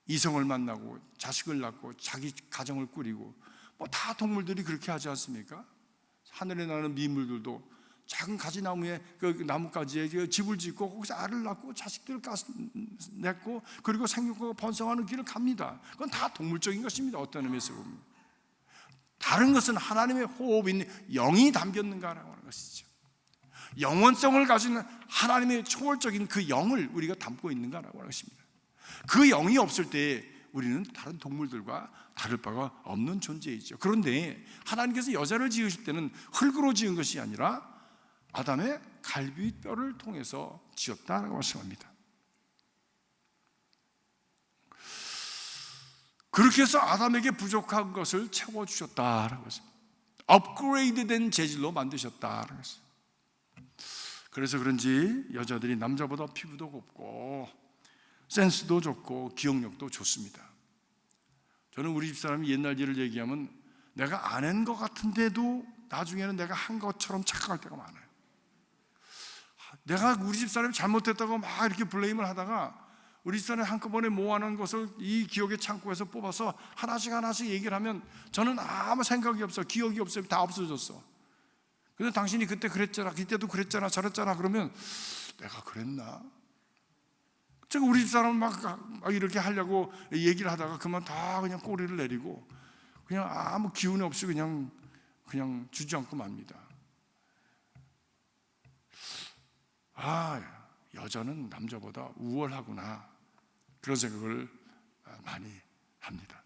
이성을 만나고 자식을 낳고 자기 가정을 꾸리고 뭐 다 동물들이 그렇게 하지 않습니까? 하늘에 나는 미물들도 작은 가지나무에 그 나뭇가지에 집을 짓고 거기서 알을 낳고 자식들을 낳고 그리고 생육하고 번성하는 길을 갑니다. 그건 다 동물적인 것입니다. 어떤 의미에서 보면. 다른 것은 하나님의 호흡인 영이 담겼는가라고 하는 것이죠. 영원성을 가진 하나님의 초월적인 그 영을 우리가 담고 있는가라고 하는 것입니다. 그 영이 없을 때 우리는 다른 동물들과 다를 바가 없는 존재이죠. 그런데 하나님께서 여자를 지으실 때는 흙으로 지은 것이 아니라 아담의 갈비뼈를 통해서 지었다라고 말씀합니다. 그렇게 해서 아담에게 부족한 것을 채워주셨다라고 했습니다. 업그레이드된 재질로 만드셨다라고 했어요. 그래서 그런지 여자들이 남자보다 피부도 곱고 센스도 좋고 기억력도 좋습니다. 저는 우리 집사람이 옛날 일을 얘기하면 내가 안 한 것 같은데도 나중에는 내가 한 것처럼 착각할 때가 많아요. 내가 우리 집사람이 잘못했다고 막 이렇게 블레임을 하다가 우리 집사람이 한꺼번에 모아놓은 것을 이 기억의 창고에서 뽑아서 하나씩 얘기를 하면 저는 아무 생각이 없어, 기억이 없어요. 다 없어졌어. 근데 당신이 그때 그랬잖아, 그때도 그랬잖아, 저랬잖아. 그러면 내가 그랬나? 제가 우리 집사람 막 이렇게 하려고 얘기를 하다가 그만 다 그냥 꼬리를 내리고 그냥 아무 기운이 없이 그냥 주저앉고 맙니다. 여자는 남자보다 우월하구나, 그런 생각을 많이 합니다.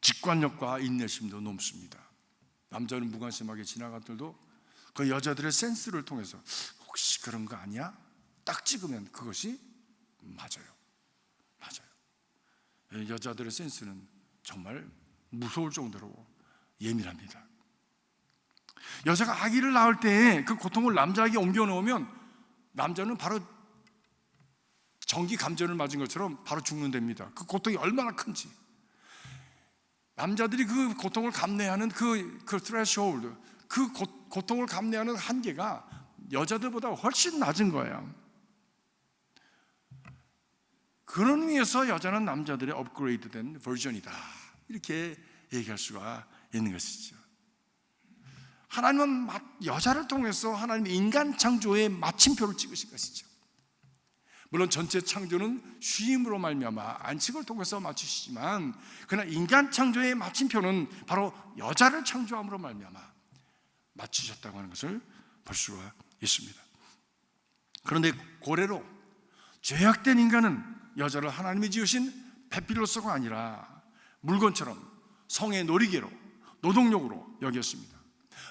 직관력과 인내심도 높습니다. 남자는 무관심하게 지나가더라도 그 여자들의 센스를 통해서 혹시 그런 거 아니야? 딱 찍으면 그것이 맞아요. 여자들의 센스는 정말 무서울 정도로 예민합니다. 여자가 아기를 낳을 때 그 고통을 남자에게 옮겨 놓으면 남자는 바로 전기 감전을 맞은 것처럼 바로 죽는답니다. 그 고통이 얼마나 큰지. 남자들이 그 고통을 감내하는 그 threshold, 그 고통을 감내하는 한계가 여자들보다 훨씬 낮은 거예요. 그런 의미에서 여자는 남자들의 업그레이드된 버전이다, 이렇게 얘기할 수가 있는 것이죠. 하나님은 여자를 통해서 하나님의 인간 창조의 마침표를 찍으신 것이죠. 물론 전체 창조는 쉼으로 말미암아 안식을 통해서 맞추시지만, 그러나 인간 창조의 마침표는 바로 여자를 창조함으로 말미암아 맞추셨다고 하는 것을 볼 수가 있습니다. 그런데 고래로 죄악된 인간은 여자를 하나님이 지으신 배필로서가 아니라 물건처럼 성의 놀이개로, 노동력으로 여겼습니다.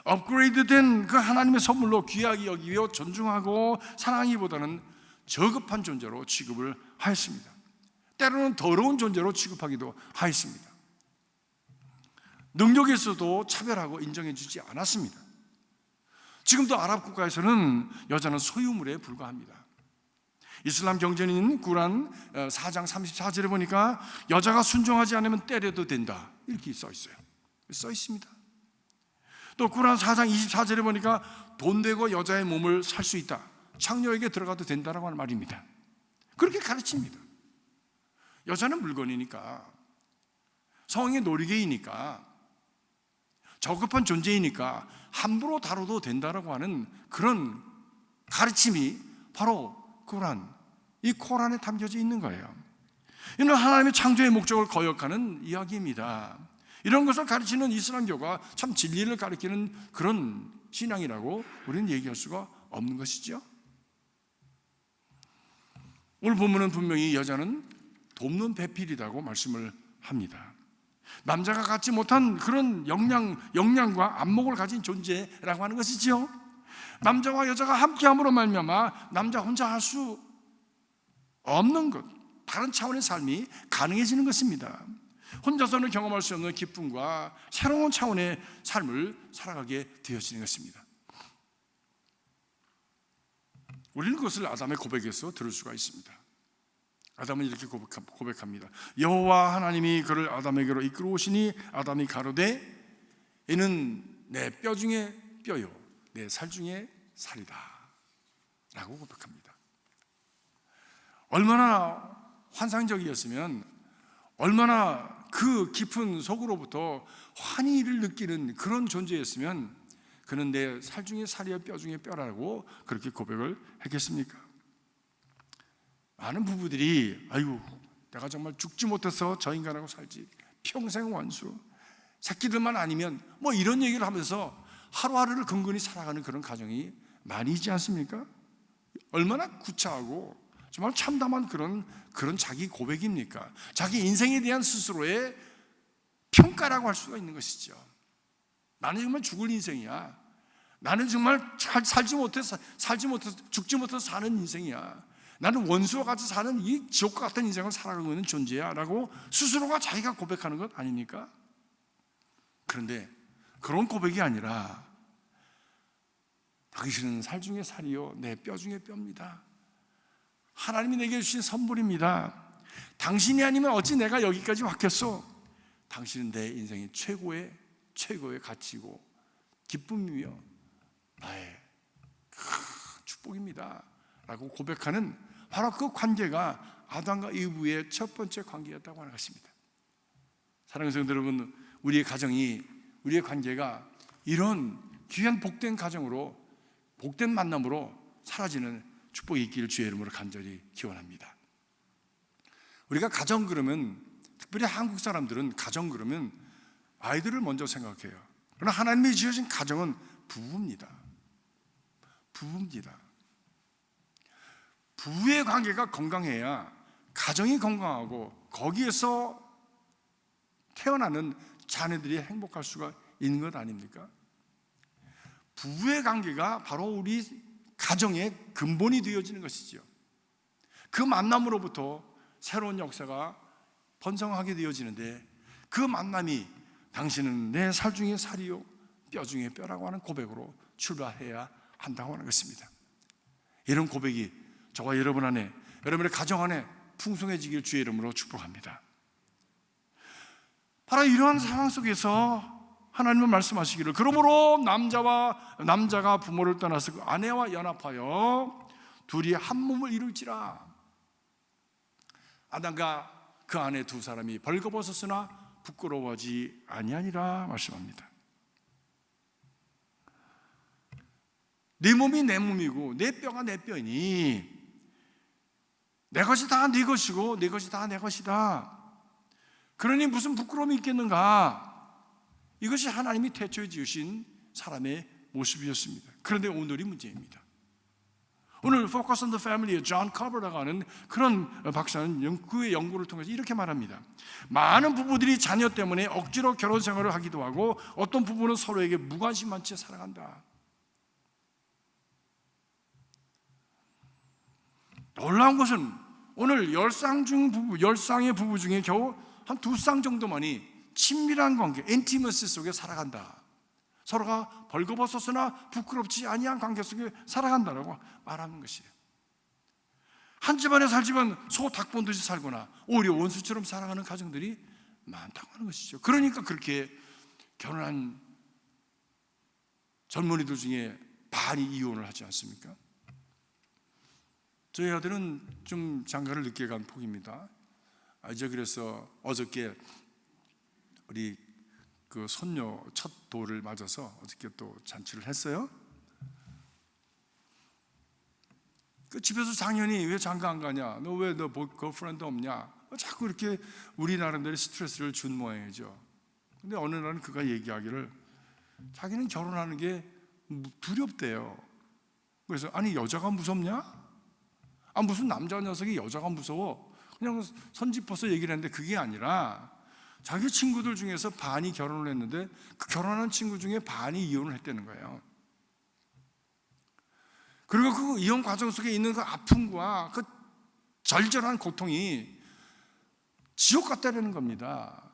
업그레이드된 그 하나님의 선물로 귀하게 여기며 존중하고 사랑하기보다는 저급한 존재로 취급을 하였습니다. 때로는 더러운 존재로 취급하기도 하였습니다. 능력에서도 차별하고 인정해주지 않았습니다. 지금도 아랍 국가에서는 여자는 소유물에 불과합니다. 이슬람 경전인 구란 4장 34절에 보니까 여자가 순종하지 않으면 때려도 된다, 이렇게 써 있어요. 써 있습니다. 또 구란 4장 24절에 보니까 돈 되고 여자의 몸을 살 수 있다, 창녀에게 들어가도 된다라고 하는 말입니다. 그렇게 가르칩니다. 여자는 물건이니까, 성의 놀이개이니까, 저급한 존재이니까 함부로 다뤄도 된다라고 하는 그런 가르침이 바로 이 코란에 담겨져 있는 거예요. 이는 하나님의 창조의 목적을 거역하는 이야기입니다. 이런 것을 가르치는 이슬람교가 참 진리를 가르치는 그런 신앙이라고 우리는 얘기할 수가 없는 것이죠. 오늘 본문은 분명히 여자는 돕는 배필이라고 말씀을 합니다. 남자가 갖지 못한 그런 역량과 안목을 가진 존재라고 하는 것이죠. 남자와 여자가 함께함으로 말미암아 남자 혼자 할 수 없는 것, 다른 차원의 삶이 가능해지는 것입니다. 혼자서는 경험할 수 없는 기쁨과 새로운 차원의 삶을 살아가게 되어지는 것입니다. 우리는 그것을 아담의 고백에서 들을 수가 있습니다. 아담은 이렇게 고백합니다. 여호와 하나님이 그를 아담에게로 이끌어 오시니 아담이 가로되 이는 내 뼈 중에 뼈요 내 살 중에 살이다 라고 고백합니다. 얼마나 환상적이었으면, 얼마나 그 깊은 속으로부터 환희를 느끼는 그런 존재였으면 그는 내 살 중에 살이요 뼈 중에 뼈라고 그렇게 고백을 했겠습니까? 많은 부부들이 아이고 내가 정말 죽지 못해서 저 인간하고 살지, 평생 원수, 새끼들만 아니면 뭐 이런 얘기를 하면서 하루하루를 근근히 살아가는 그런 가정이 많이 있지 않습니까? 얼마나 구차하고 정말 참담한 그런 자기 고백입니까? 자기 인생에 대한 스스로의 평가라고 할 수가 있는 것이죠. 나는 정말 죽을 인생이야. 나는 정말 살지 못해서 죽지 못해서 사는 인생이야. 나는 원수와 같이 사는 이 지옥과 같은 인생을 살아가고 있는 존재야 라고 스스로가 자기가 고백하는 것 아닙니까? 그런데 그런 고백이 아니라 당신은 살 중에 살이요 내 뼈 중에 뼈입니다. 하나님이 내게 주신 선물입니다. 당신이 아니면 어찌 내가 여기까지 왔겠소? 당신은 내 인생의 최고의 가치고 기쁨이며 나의 축복입니다 라고 고백하는 바로 그 관계가 아담과 이브의 첫 번째 관계였다고 하는 것입니다. 사랑하는 성도 여러분, 우리의 관계가 이런 귀한 복된 가정으로, 복된 만남으로 사라지는 축복이 있기를 주의 이름으로 간절히 기원합니다. 우리가 가정 그러면, 특별히 한국 사람들은 가정 그러면 아이들을 먼저 생각해요. 그러나 하나님이 지으신 가정은 부부입니다. 부부의 관계가 건강해야 가정이 건강하고 거기에서 태어나는 자녀들이 행복할 수가 있는 것 아닙니까? 부부의 관계가 바로 우리 가정의 근본이 되어지는 것이지요. 그 만남으로부터 새로운 역사가 번성하게 되어지는데, 그 만남이 당신은 내 살 중에 살이요 뼈 중에 뼈라고 하는 고백으로 출발해야 한다고 하는 것입니다. 이런 고백이 저와 여러분 안에, 여러분의 가정 안에 풍성해지길 주의 이름으로 축복합니다. 바로 이러한 상황 속에서 하나님은 말씀하시기를, 그러므로 남자가 부모를 떠나서 그 아내와 연합하여 둘이 한 몸을 이룰지라. 아담과 그 아내 두 사람이 벌거벗었으나 부끄러워하지 아니하니라 말씀합니다. 네 몸이 내 몸이고 내 뼈가 내 뼈이니 내 것이 다 네 것이고 내 것이 다 내 것이다. 그러니 무슨 부끄러움이 있겠는가? 이것이 하나님이 태초에 지으신 사람의 모습이었습니다. 그런데 오늘이 문제입니다. 오늘 Focus on the Family의 존 커버라고 하는 그런 박사는 그의 연구를 통해서 이렇게 말합니다. 많은 부부들이 자녀 때문에 억지로 결혼 생활을 하기도 하고 어떤 부부는 서로에게 무관심한 채 살아간다. 놀라운 것은 오늘 10쌍의 부부 중에 겨우 한 2쌍 정도만이 친밀한 관계, 인티머시 속에 살아간다. 서로가 벌거벗었으나 부끄럽지 아니한 관계 속에 살아간다라고 말하는 것이에요. 한 집안에 살지만 소 닭본듯이 살거나 오히려 원수처럼 살아가는 가정들이 많다고 하는 것이죠. 그러니까 그렇게 결혼한 젊은이들 중에 반이 이혼을 하지 않습니까? 저희 아들은 좀 장가를 늦게 간 폭입니다. 이제 그래서 어저께 우리 그 손녀 첫 돌을 맞아서 어저께 또 잔치를 했어요. 그 집에서 장현이 왜 장가 안 가냐? 너 왜 너 걸프렌드 없냐? 자꾸 이렇게 우리 나름대로 스트레스를 준 모양이죠. 근데 어느 날은 그가 얘기하기를 자기는 결혼하는 게 두렵대요. 그래서 아니 여자가 무섭냐? 무슨 남자 녀석이 여자가 무서워? 그냥 선짚어서 얘기를 했는데 그게 아니라 자기 친구들 중에서 반이 결혼을 했는데 그 결혼한 친구 중에 반이 이혼을 했다는 거예요. 그리고 그 이혼 과정 속에 있는 그 아픔과 그 절절한 고통이 지옥 같다는 겁니다.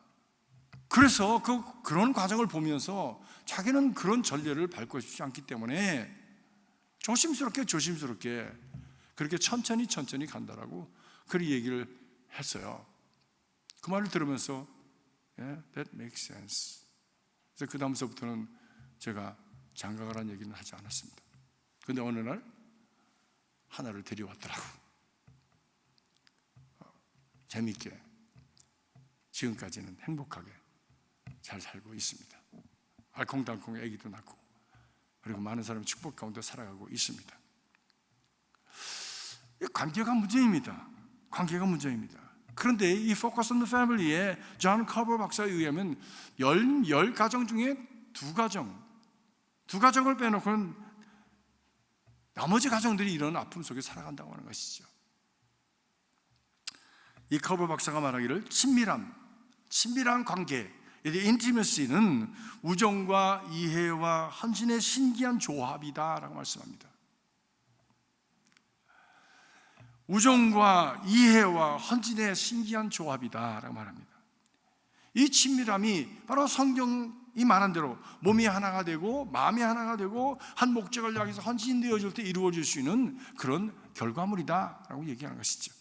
그래서 그런 과정을 보면서 자기는 그런 전례를 밟고 싶지 않기 때문에 조심스럽게 그렇게 천천히 간다라고 그렇게 얘기를 했어요. 그 말을 들으면서 that makes sense. 그래서 그 다음서부터는 제가 장가가라는 얘기는 하지 않았습니다. 그런데 어느 날 하나를 데려왔더라고. 재미있게 지금까지는 행복하게 잘 살고 있습니다. 알콩달콩 아기도 낳고 그리고 많은 사람이 축복 가운데 살아가고 있습니다. 관계가 문제입니다. 그런데 이 Focus on the Family의 존 커버 박사에 의하면 10가정 중에 2가정을 빼놓고는 나머지 가정들이 이런 아픔 속에 살아간다고 하는 것이죠. 이 커버 박사가 말하기를 친밀한 관계, 인티머시는 우정과 이해와 헌신의 신기한 조합이다라고 말씀합니다. 우정과 이해와 헌신의 신기한 조합이다라고 말합니다. 이 친밀함이 바로 성경이 말한 대로 몸이 하나가 되고 마음이 하나가 되고 한 목적을 향해서 헌신되어질 때 이루어질 수 있는 그런 결과물이다라고 얘기하는 것이죠.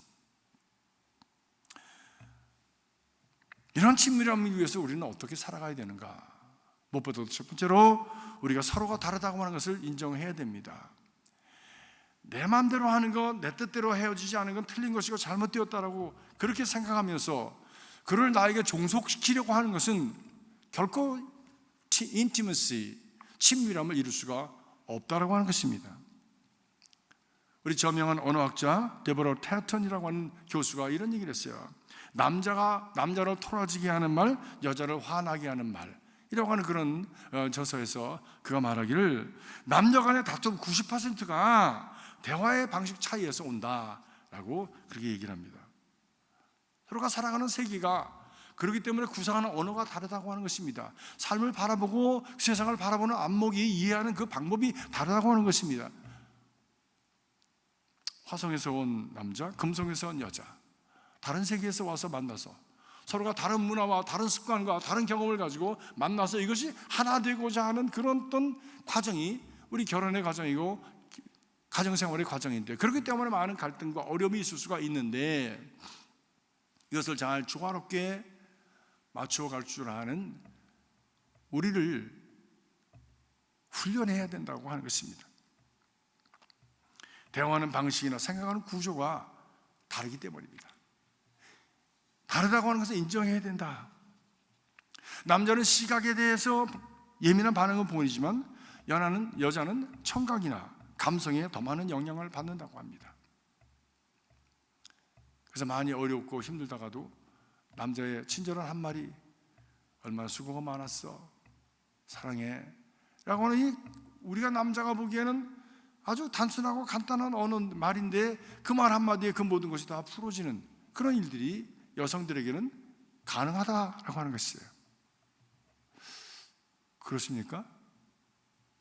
이런 친밀함을 위해서 우리는 어떻게 살아가야 되는가? 무엇보다도 첫 번째로 우리가 서로가 다르다고 하는 것을 인정해야 됩니다. 내 마음대로 하는 것, 내 뜻대로 헤어지지 않은 건 틀린 것이고 잘못되었다라고 그렇게 생각하면서 그를 나에게 종속시키려고 하는 것은 결코 인티머시, 친밀함을 이룰 수가 없다라고 하는 것입니다. 우리 저명한 언어학자 데보라 테턴이라고 하는 교수가 이런 얘기를 했어요. 남자가 남자를 토라지게 하는 말, 여자를 화나게 하는 말, 이라고 하는 그런 저서에서 그가 말하기를 남녀 간의 다툼 90%가 대화의 방식 차이에서 온다라고 그렇게 얘기를 합니다. 서로가 살아가는 세계가 그렇기 때문에 구상하는 언어가 다르다고 하는 것입니다. 삶을 바라보고 세상을 바라보는 안목이 이해하는 그 방법이 다르다고 하는 것입니다. 화성에서 온 남자, 금성에서 온 여자, 다른 세계에서 와서 만나서 서로가 다른 문화와 다른 습관과 다른 경험을 가지고 만나서 이것이 하나 되고자 하는 그런 어떤 과정이 우리 결혼의 과정이고 가정생활의 과정인데, 그렇기 때문에 많은 갈등과 어려움이 있을 수가 있는데 이것을 잘 조화롭게 맞춰갈 줄 아는 우리를 훈련해야 된다고 하는 것입니다. 대화하는 방식이나 생각하는 구조가 다르기 때문입니다. 다르다고 하는 것을 인정해야 된다. 남자는 시각에 대해서 예민한 반응을 보이지만 여자는 청각이나 감성에 더 많은 영향을 받는다고 합니다. 그래서 많이 어렵고 힘들다가도 남자의 친절한 한마디, 얼마나 수고가 많았어, 사랑해 라고 하는, 우리가 남자가 보기에는 아주 단순하고 간단한 언어 말인데 그 말 한마디에 그 모든 것이 다 풀어지는 그런 일들이 여성들에게는 가능하다라고 하는 것이에요. 그렇습니까?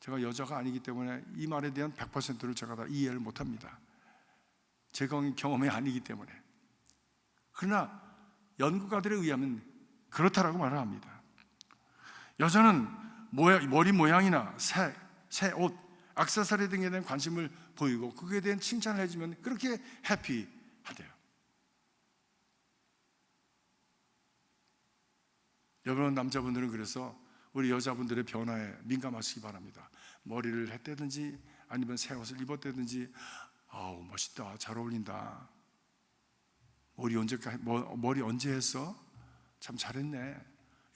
제가 여자가 아니기 때문에 이 말에 대한 100%를 제가 다 이해를 못합니다. 제 경험이 아니기 때문에. 그러나 연구가들에 의하면 그렇다라고 말을 합니다. 여자는 머리 모양이나 색, 옷, 액세서리 등에 대한 관심을 보이고 그에 대한 칭찬을 해주면 그렇게 해피하대요. 여러분 남자분들은 그래서 우리 여자분들의 변화에 민감하시기 바랍니다. 머리를 했다든지 아니면 새 옷을 입었다든지, 아우 멋있다, 잘 어울린다, 머리 언제 했어? 참 잘했네,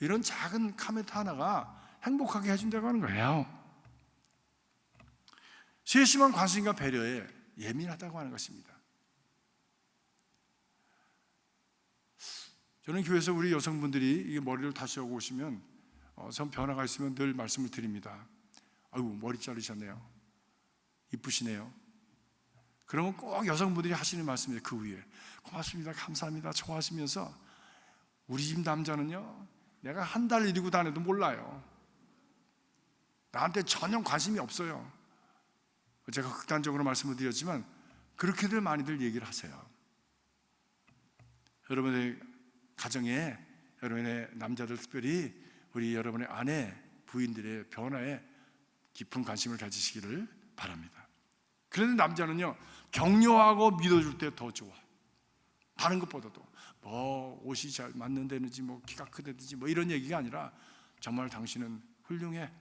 이런 작은 카멘트 하나가 행복하게 해준다고 하는 거예요. 세심한 관심과 배려에 예민하다고 하는 것입니다. 저는 교회에서 우리 여성분들이 머리를 다시 하고 오시면 전 변화가 있으면 늘 말씀을 드립니다. 아이고 머리 자르셨네요, 이쁘시네요. 그러면 꼭 여성분들이 하시는 말씀이에요. 그 위에 고맙습니다, 감사합니다, 좋아하시면서 우리 집 남자는요, 내가 한 달 이리고 다녀도 몰라요. 나한테 전혀 관심이 없어요. 제가 극단적으로 말씀을 드렸지만 그렇게들 많이들 얘기를 하세요. 여러분의 가정에, 여러분의 남자들, 특별히 우리 여러분의 아내, 부인들의 변화에 깊은 관심을 가지시기를 바랍니다. 그런데 남자는요, 격려하고 믿어줄 때 더 좋아. 다른 것보다도 옷이 잘 맞는다든지 키가 크다든지 이런 얘기가 아니라 정말 당신은 훌륭해,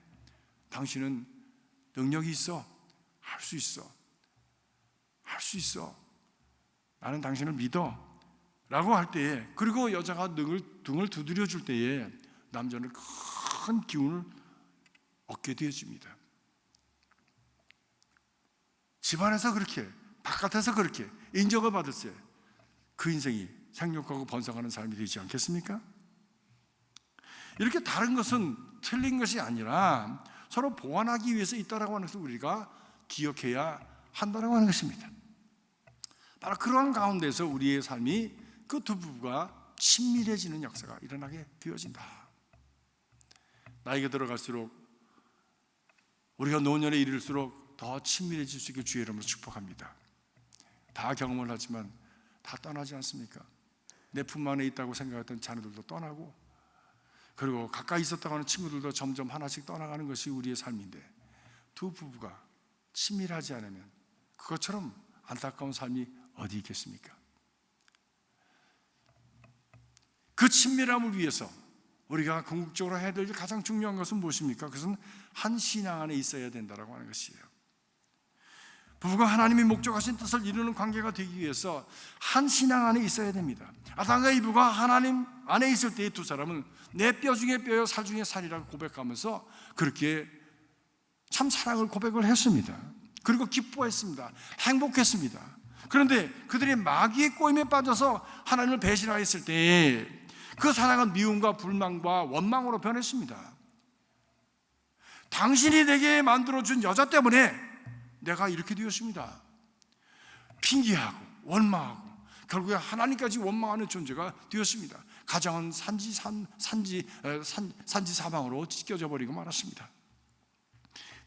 당신은 능력이 있어, 할 수 있어, 나는 당신을 믿어 라고 할 때에, 그리고 여자가 등을 두드려 줄 때에 남자는 큰 기운을 얻게 되어집니다. 집안에서 그렇게, 바깥에서 그렇게 인정을 받을 때 그 인생이 생육하고 번성하는 삶이 되지 않겠습니까? 이렇게 다른 것은 틀린 것이 아니라 서로 보완하기 위해서 있다라고 하는 것을 우리가 기억해야 한다라고 하는 것입니다. 바로 그러한 가운데서 우리의 삶이 그 두 부부가 친밀해지는 역사가 일어나게 되어진다. 나이가 들어갈수록 우리가 노년에 이를수록 더 친밀해질 수 있게 주의 이름으로 축복합니다. 다 경험을 하지만 다 떠나지 않습니까? 내 품 안에 있다고 생각했던 자녀들도 떠나고, 그리고 가까이 있었다고 하는 친구들도 점점 하나씩 떠나가는 것이 우리의 삶인데, 두 부부가 친밀하지 않으면 그것처럼 안타까운 삶이 어디 있겠습니까? 그 친밀함을 위해서 우리가 궁극적으로 해야 될 가장 중요한 것은 무엇입니까? 그것은 한 신앙 안에 있어야 된다고 하는 것이에요. 부부가 하나님이 목적하신 뜻을 이루는 관계가 되기 위해서 한 신앙 안에 있어야 됩니다. 아담과 이브가 하나님 안에 있을 때 이 두 사람은 내 뼈 중에 뼈요 살 중에 살이라고 고백하면서 그렇게 참 사랑을 고백을 했습니다. 그리고 기뻐했습니다. 행복했습니다. 그런데 그들이 마귀의 꼬임에 빠져서 하나님을 배신하였을 때 그 사랑은 미움과 불만과 원망으로 변했습니다. 당신이 내게 만들어준 여자 때문에 내가 이렇게 되었습니다. 핑계하고 원망하고 결국에 하나님까지 원망하는 존재가 되었습니다. 가정은 산지사방으로 찢겨져 버리고 말았습니다.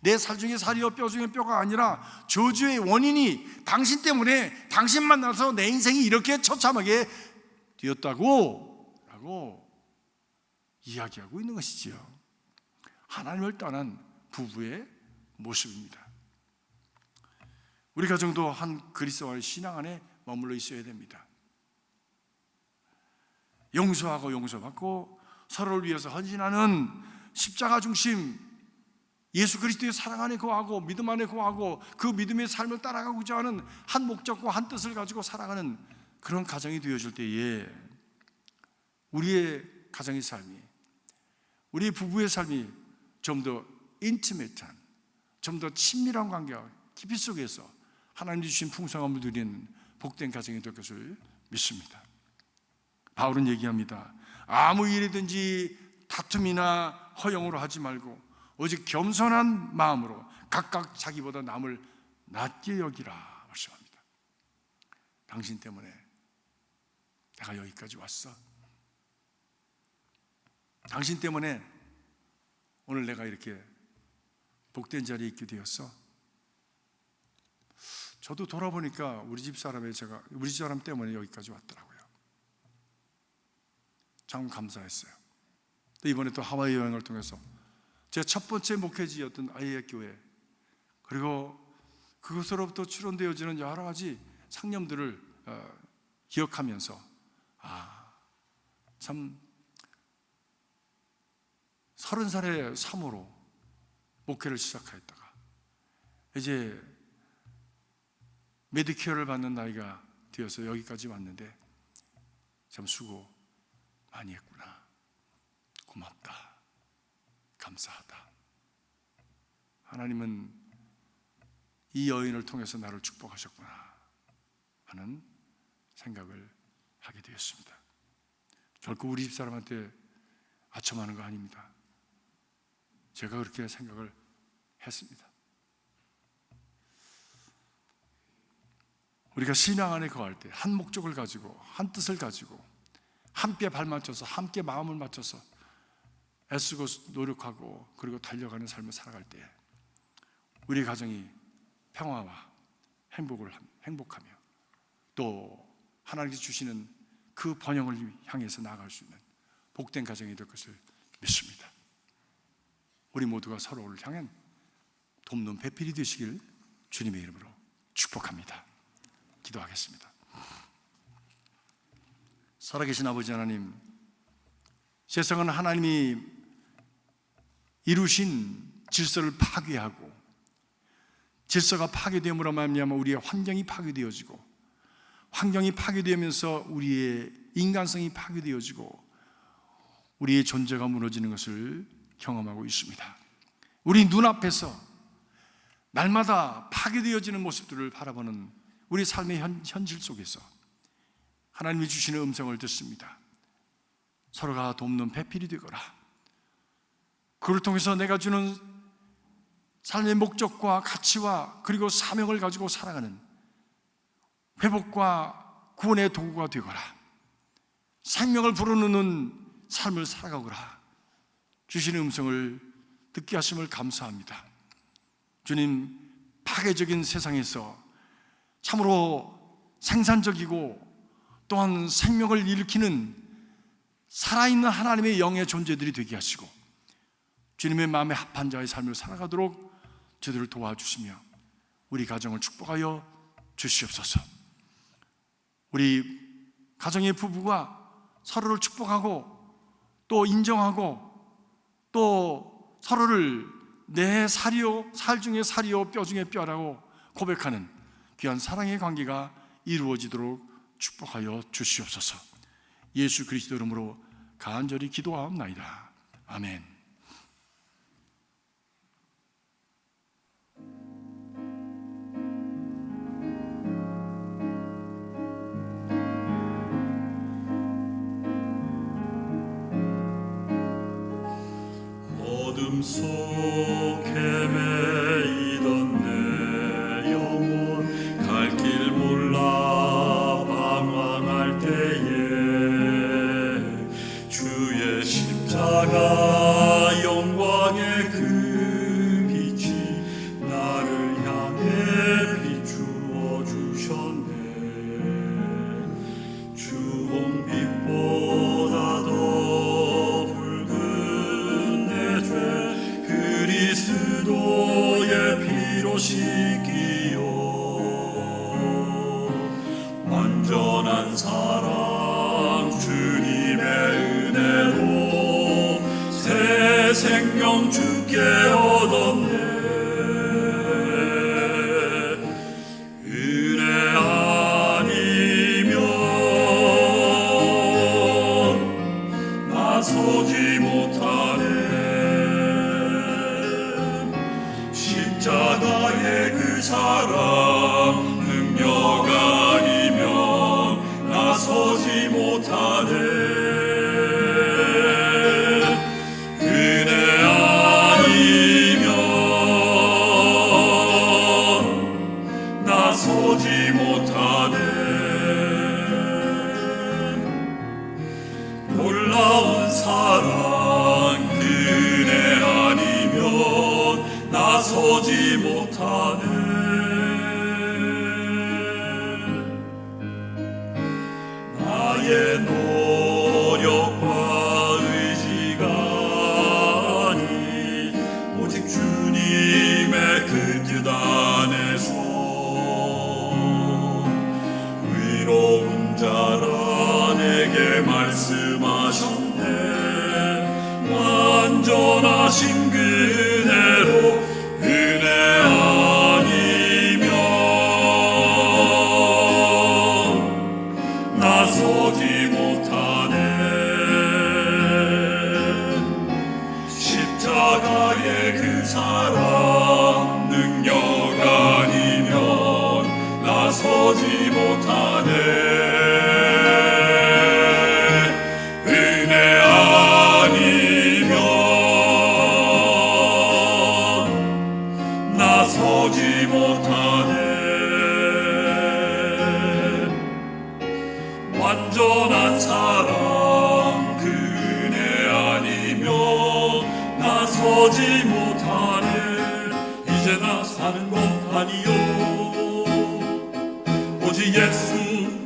내 살 중에 살이요 뼈 중에 뼈가 아니라 저주의 원인이 당신 때문에, 당신 만나서 내 인생이 이렇게 처참하게 되었다고 라고 이야기하고 있는 것이지요. 하나님을 떠난 부부의 모습입니다. 우리 가정도 한 그리스도와의 신앙 안에 머물러 있어야 됩니다. 용서하고 용서받고 서로를 위해서 헌신하는 십자가 중심 예수 그리스도의 사랑 안에 거하고 믿음 안에 거하고 그 믿음의 삶을 따라가고자 하는 한 목적과 한 뜻을 가지고 살아가는 그런 가정이 되어질 때에 우리의 가정의 삶이, 우리 부부의 삶이 좀 더 인티메이트한, 좀 더 친밀한 관계와 깊이 속에서 하나님 주신 풍성함을 누리는 복된 가정이 될 것을 믿습니다. 바울은 얘기합니다. 아무 일이든지 다툼이나 허영으로 하지 말고 오직 겸손한 마음으로 각각 자기보다 남을 낮게 여기라 말씀합니다. 당신 때문에 내가 여기까지 왔어. 당신 때문에 오늘 내가 이렇게 복된 자리에 있게 되었어. 저도 돌아보니까 우리 집 사람 때문에 여기까지 왔더라고요. 참 감사했어요. 또 이번에 또 하와이 여행을 통해서 제 첫 번째 목회지였던 아이의 교회, 그리고 그것으로부터 추론되어지는 여러 가지 상념들을 기억하면서 참 30살의 사모로 목회를 시작하였다가 이제 메디케어를 받는 나이가 되어서 여기까지 왔는데 참 수고 많이 했구나, 고맙다, 감사하다. 하나님은 이 여인을 통해서 나를 축복하셨구나 하는 생각을 하게 되었습니다. 결코 우리 집사람한테 아첨하는 거 아닙니다. 제가 그렇게 생각을 했습니다. 우리가 신앙 안에 거할 때 한 목적을 가지고 한 뜻을 가지고 함께 발 맞춰서 함께 마음을 맞춰서 애쓰고 노력하고 그리고 달려가는 삶을 살아갈 때 우리 가정이 평화와 행복하며 또 하나님께서 주시는 그 번영을 향해서 나아갈 수 있는 복된 가정이 될 것을 믿습니다. 우리 모두가 서로를 향한 돕는 배필이 되시길 주님의 이름으로 축복합니다. 기도하겠습니다. 살아계신 아버지 하나님, 세상은 하나님이 이루신 질서를 파괴하고 질서가 파괴됨으로 말미암아 우리의 환경이 파괴되어지고 환경이 파괴되면서 우리의 인간성이 파괴되어지고 우리의 존재가 무너지는 것을 경험하고 있습니다. 우리 눈앞에서 날마다 파괴되어지는 모습들을 바라보는 우리 삶의 현실 속에서 하나님이 주시는 음성을 듣습니다. 서로가 돕는 배필이 되거라. 그걸 통해서 내가 주는 삶의 목적과 가치와 그리고 사명을 가지고 살아가는 회복과 구원의 도구가 되거라. 생명을 불어넣는 삶을 살아가거라 주시는 음성을 듣게 하심을 감사합니다. 주님, 파괴적인 세상에서 참으로 생산적이고 또한 생명을 일으키는 살아있는 하나님의 영의 존재들이 되게 하시고 주님의 마음에 합한 자의 삶을 살아가도록 저들을 도와주시며 우리 가정을 축복하여 주시옵소서. 우리 가정의 부부가 서로를 축복하고 또 인정하고 또 서로를 내 살이요 살 중에 살이요 뼈 중에 뼈라고 고백하는 귀한 사랑의 관계가 이루어지도록 축복하여 주시옵소서. 예수 그리스도 이름으로 간절히 기도하옵나이다. 아멘. 어둠 속에 매이던 내 영혼 갈 길 몰라 방황할 때에 주의 십자가 영광의 그 빛이 나를 향해 비추어 주셨네. 주홍빛보다 더 붉은 내 죄 그리스도의 피로 씻기요. 완전한 사랑 주님의 은혜로 새 생명 주께 얻었네. 은혜 아니면 나서지 못하네. 십자가의 그 사랑 능력 아니면 나서지 못하네. 은혜 아니면 나서지 못하네. 놀라운 사랑 그 은혜 아니면 나서지 못하네. 나의 노력과 의지가 아니 오직 주님의 그 뜻 안에서 의로운 자라 내게 말씀하셨네. 완전하신 그 은혜로 은혜 아니면 나서지 못하네. 십자가의 그 사랑 능력 아니면 나서지 못하네. 은혜 아니면 나서지 못하네. 완전한 사랑 그 은혜 아니면 나서지 못하네. 이제 나 사는 것 아니요 오직 예수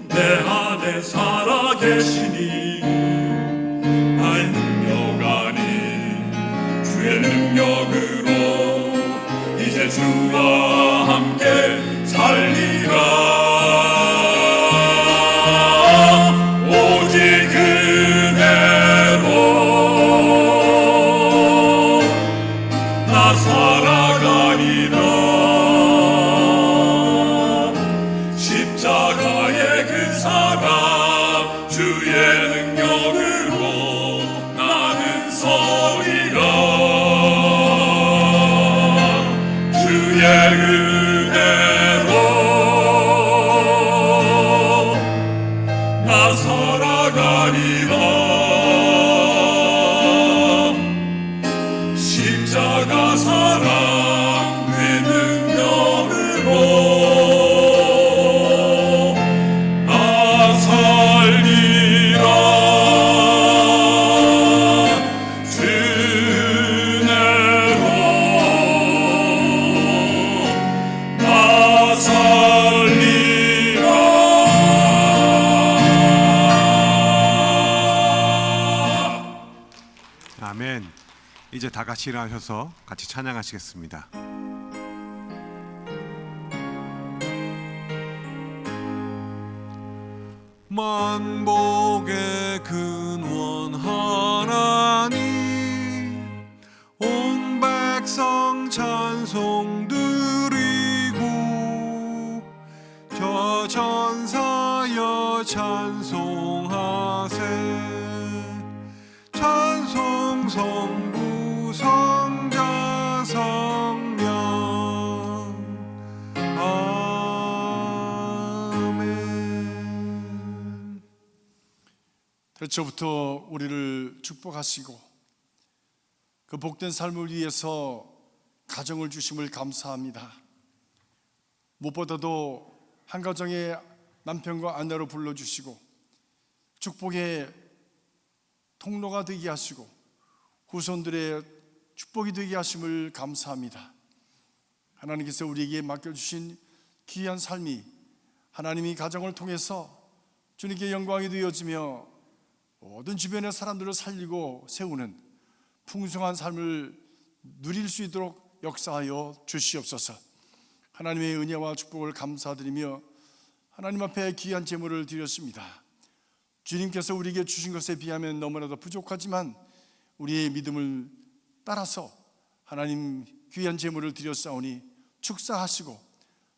내 안에 살아 계시니 나의 능력 아닌 주의 능력으로 이제 주와 함께 살리라. 오직 은혜로 나 살아가리라. 십자가의 그 사랑 주의 능력으로 나는 서리라. 주의 은혜로 나 살아가리라. 십자가 사랑 그 능력으로 나 살리라. 이제 다 같이 일어나셔서 같이 찬양하시겠습니다. 만복의 근원 하나님, 온 백성 찬송 드리고 저 전사여 찬송하세. 찬송 성부 성자 성령 아멘. 태초부터 우리를 축복하시고 그 복된 삶을 위해서 가정을 주심을 감사합니다. 무엇보다도 한 가정의 남편과 아내로 불러주시고 축복의 통로가 되게 하시고 후손들의 축복이 되게 하심을 감사합니다. 하나님께서 우리에게 맡겨주신 귀한 삶이 하나님이 가정을 통해서 주님께 영광이 되어지며 모든 주변의 사람들을 살리고 세우는 풍성한 삶을 누릴 수 있도록 역사하여 주시옵소서. 하나님의 은혜와 축복을 감사드리며 하나님 앞에 귀한 제물을 드렸습니다. 주님께서 우리에게 주신 것에 비하면 너무나도 부족하지만 우리의 믿음을 따라서 하나님 귀한 제물을 드렸사오니 축사하시고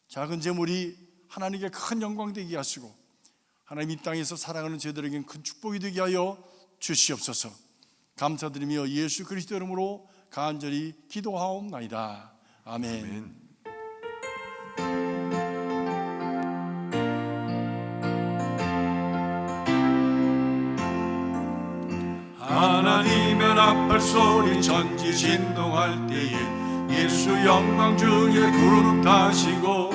작은 제물이 하나님께 큰 영광 되게 하시고 하나님 이 땅에서 사랑하는 저희들에겐 큰 축복이 되게 하여 주시옵소서. 감사드리며 예수 그리스도 이름으로 간절히 기도하옵나이다. 아멘. 하나님의 나팔 소리 천지 진동할 때에 예수 영광 중에 구름 타시고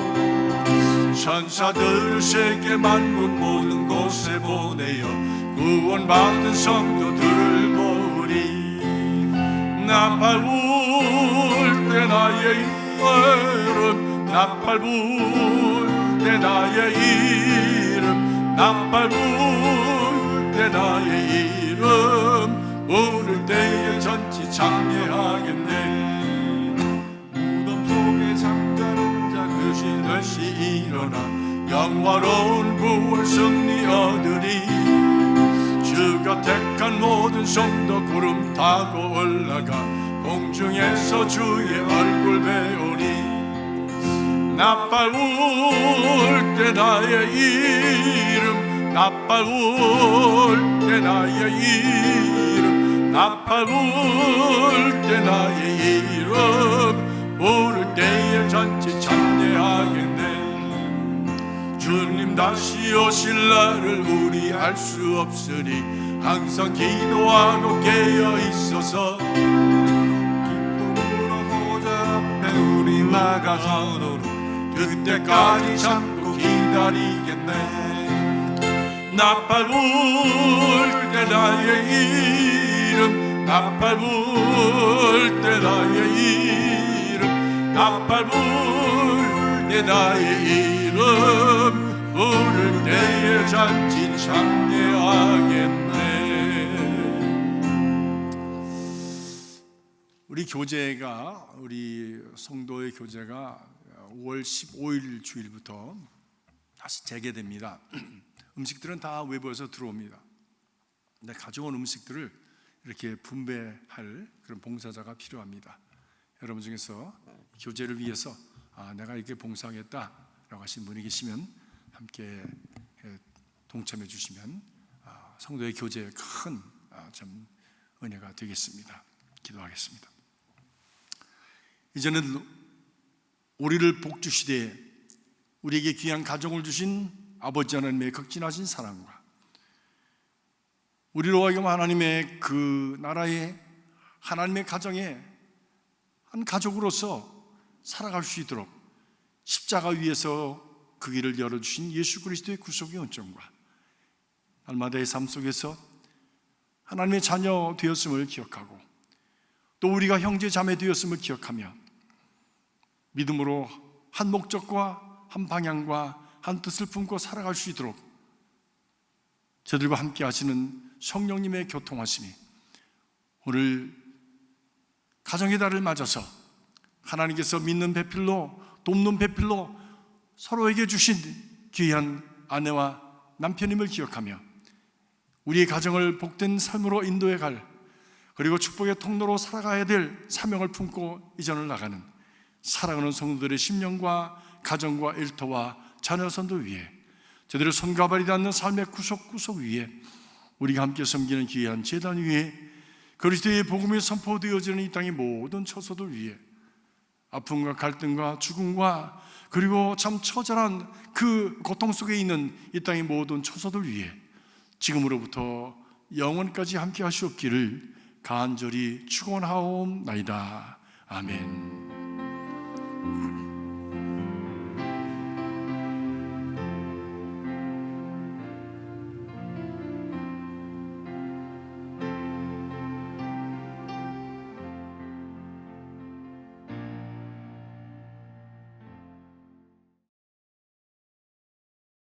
천사들을 세계 만국 모든 곳에 보내어 구원받은 성도들을 모으리. 나팔 불 때 나의 이름, 나팔 불 때 나의 이름, 나팔 불 때 나의 이름, 부를 때에 전치 창례하겠네. 무덤 속에 잠자는 자 그시 일어나 영화로운 구원 승리 얻으리. 주가 택한 모든 성도 구름 타고 올라가 공중에서 주의 얼굴 배우리. 나팔 불 때 나의 이름, 나팔 불 때 나의 이름, 나팔 불 때 나의 이름, 부를 때에 전치 찬양하겠네. 주님 다시 오실 날을 우리 알 수 없으니 항상 기도하고 깨어 있어서 기쁨으로 보좌 앞에 우리 나가서도록 그때까지 참고 기다리겠네. 나팔 불 때 나의 이름, 나팔 불 때 나의 이름, 나팔 불 때 나의 이름, 부를 때에 잔치 창례하겠네. 우리 교제가, 우리 성도의 교제가 5월 15일 주일부터 다시 재개됩니다. 음식들은 다 외부에서 들어옵니다. 근데 가져온 음식들을 이렇게 분배할 그런 봉사자가 필요합니다. 여러분 중에서 교제를 위해서 내가 이렇게 봉사하겠다라고 하신 분이 계시면 함께 동참해 주시면 성도의 교제에 큰 참 은혜가 되겠습니다. 기도하겠습니다. 이제는 우리를 복주시되 우리에게 귀한 가정을 주신 아버지 하나님의 극진하신 사랑과 우리로 하여금 하나님의 그 나라의 하나님의 가정의 한 가족으로서 살아갈 수 있도록 십자가 위에서 그 길을 열어주신 예수 그리스도의 구속의 온전과 날마다의 삶 속에서 하나님의 자녀 되었음을 기억하고 또 우리가 형제 자매 되었음을 기억하며 믿음으로 한 목적과 한 방향과 한 뜻을 품고 살아갈 수 있도록 저들과 함께 하시는 성령님의 교통하심이 오늘 가정의 달을 맞아서 하나님께서 믿는 배필로, 돕는 배필로 서로에게 주신 귀한 아내와 남편임을 기억하며 우리의 가정을 복된 삶으로 인도해 갈, 그리고 축복의 통로로 살아가야 될 사명을 품고 이전을 나가는 사랑하는 성도들의 심령과 가정과 일터와 자녀선도 위에, 저들의 손과 발이 닿는 삶의 구석구석 위에, 우리가 함께 섬기는 귀한 제단 위에, 그리스도의 복음이 선포되어지는 이 땅의 모든 처소들 위에, 아픔과 갈등과 죽음과 그리고 참 처절한 그 고통 속에 있는 이 땅의 모든 처소들 위에 지금으로부터 영원까지 함께 하시옵기를 간절히 축원하옵나이다. 아멘.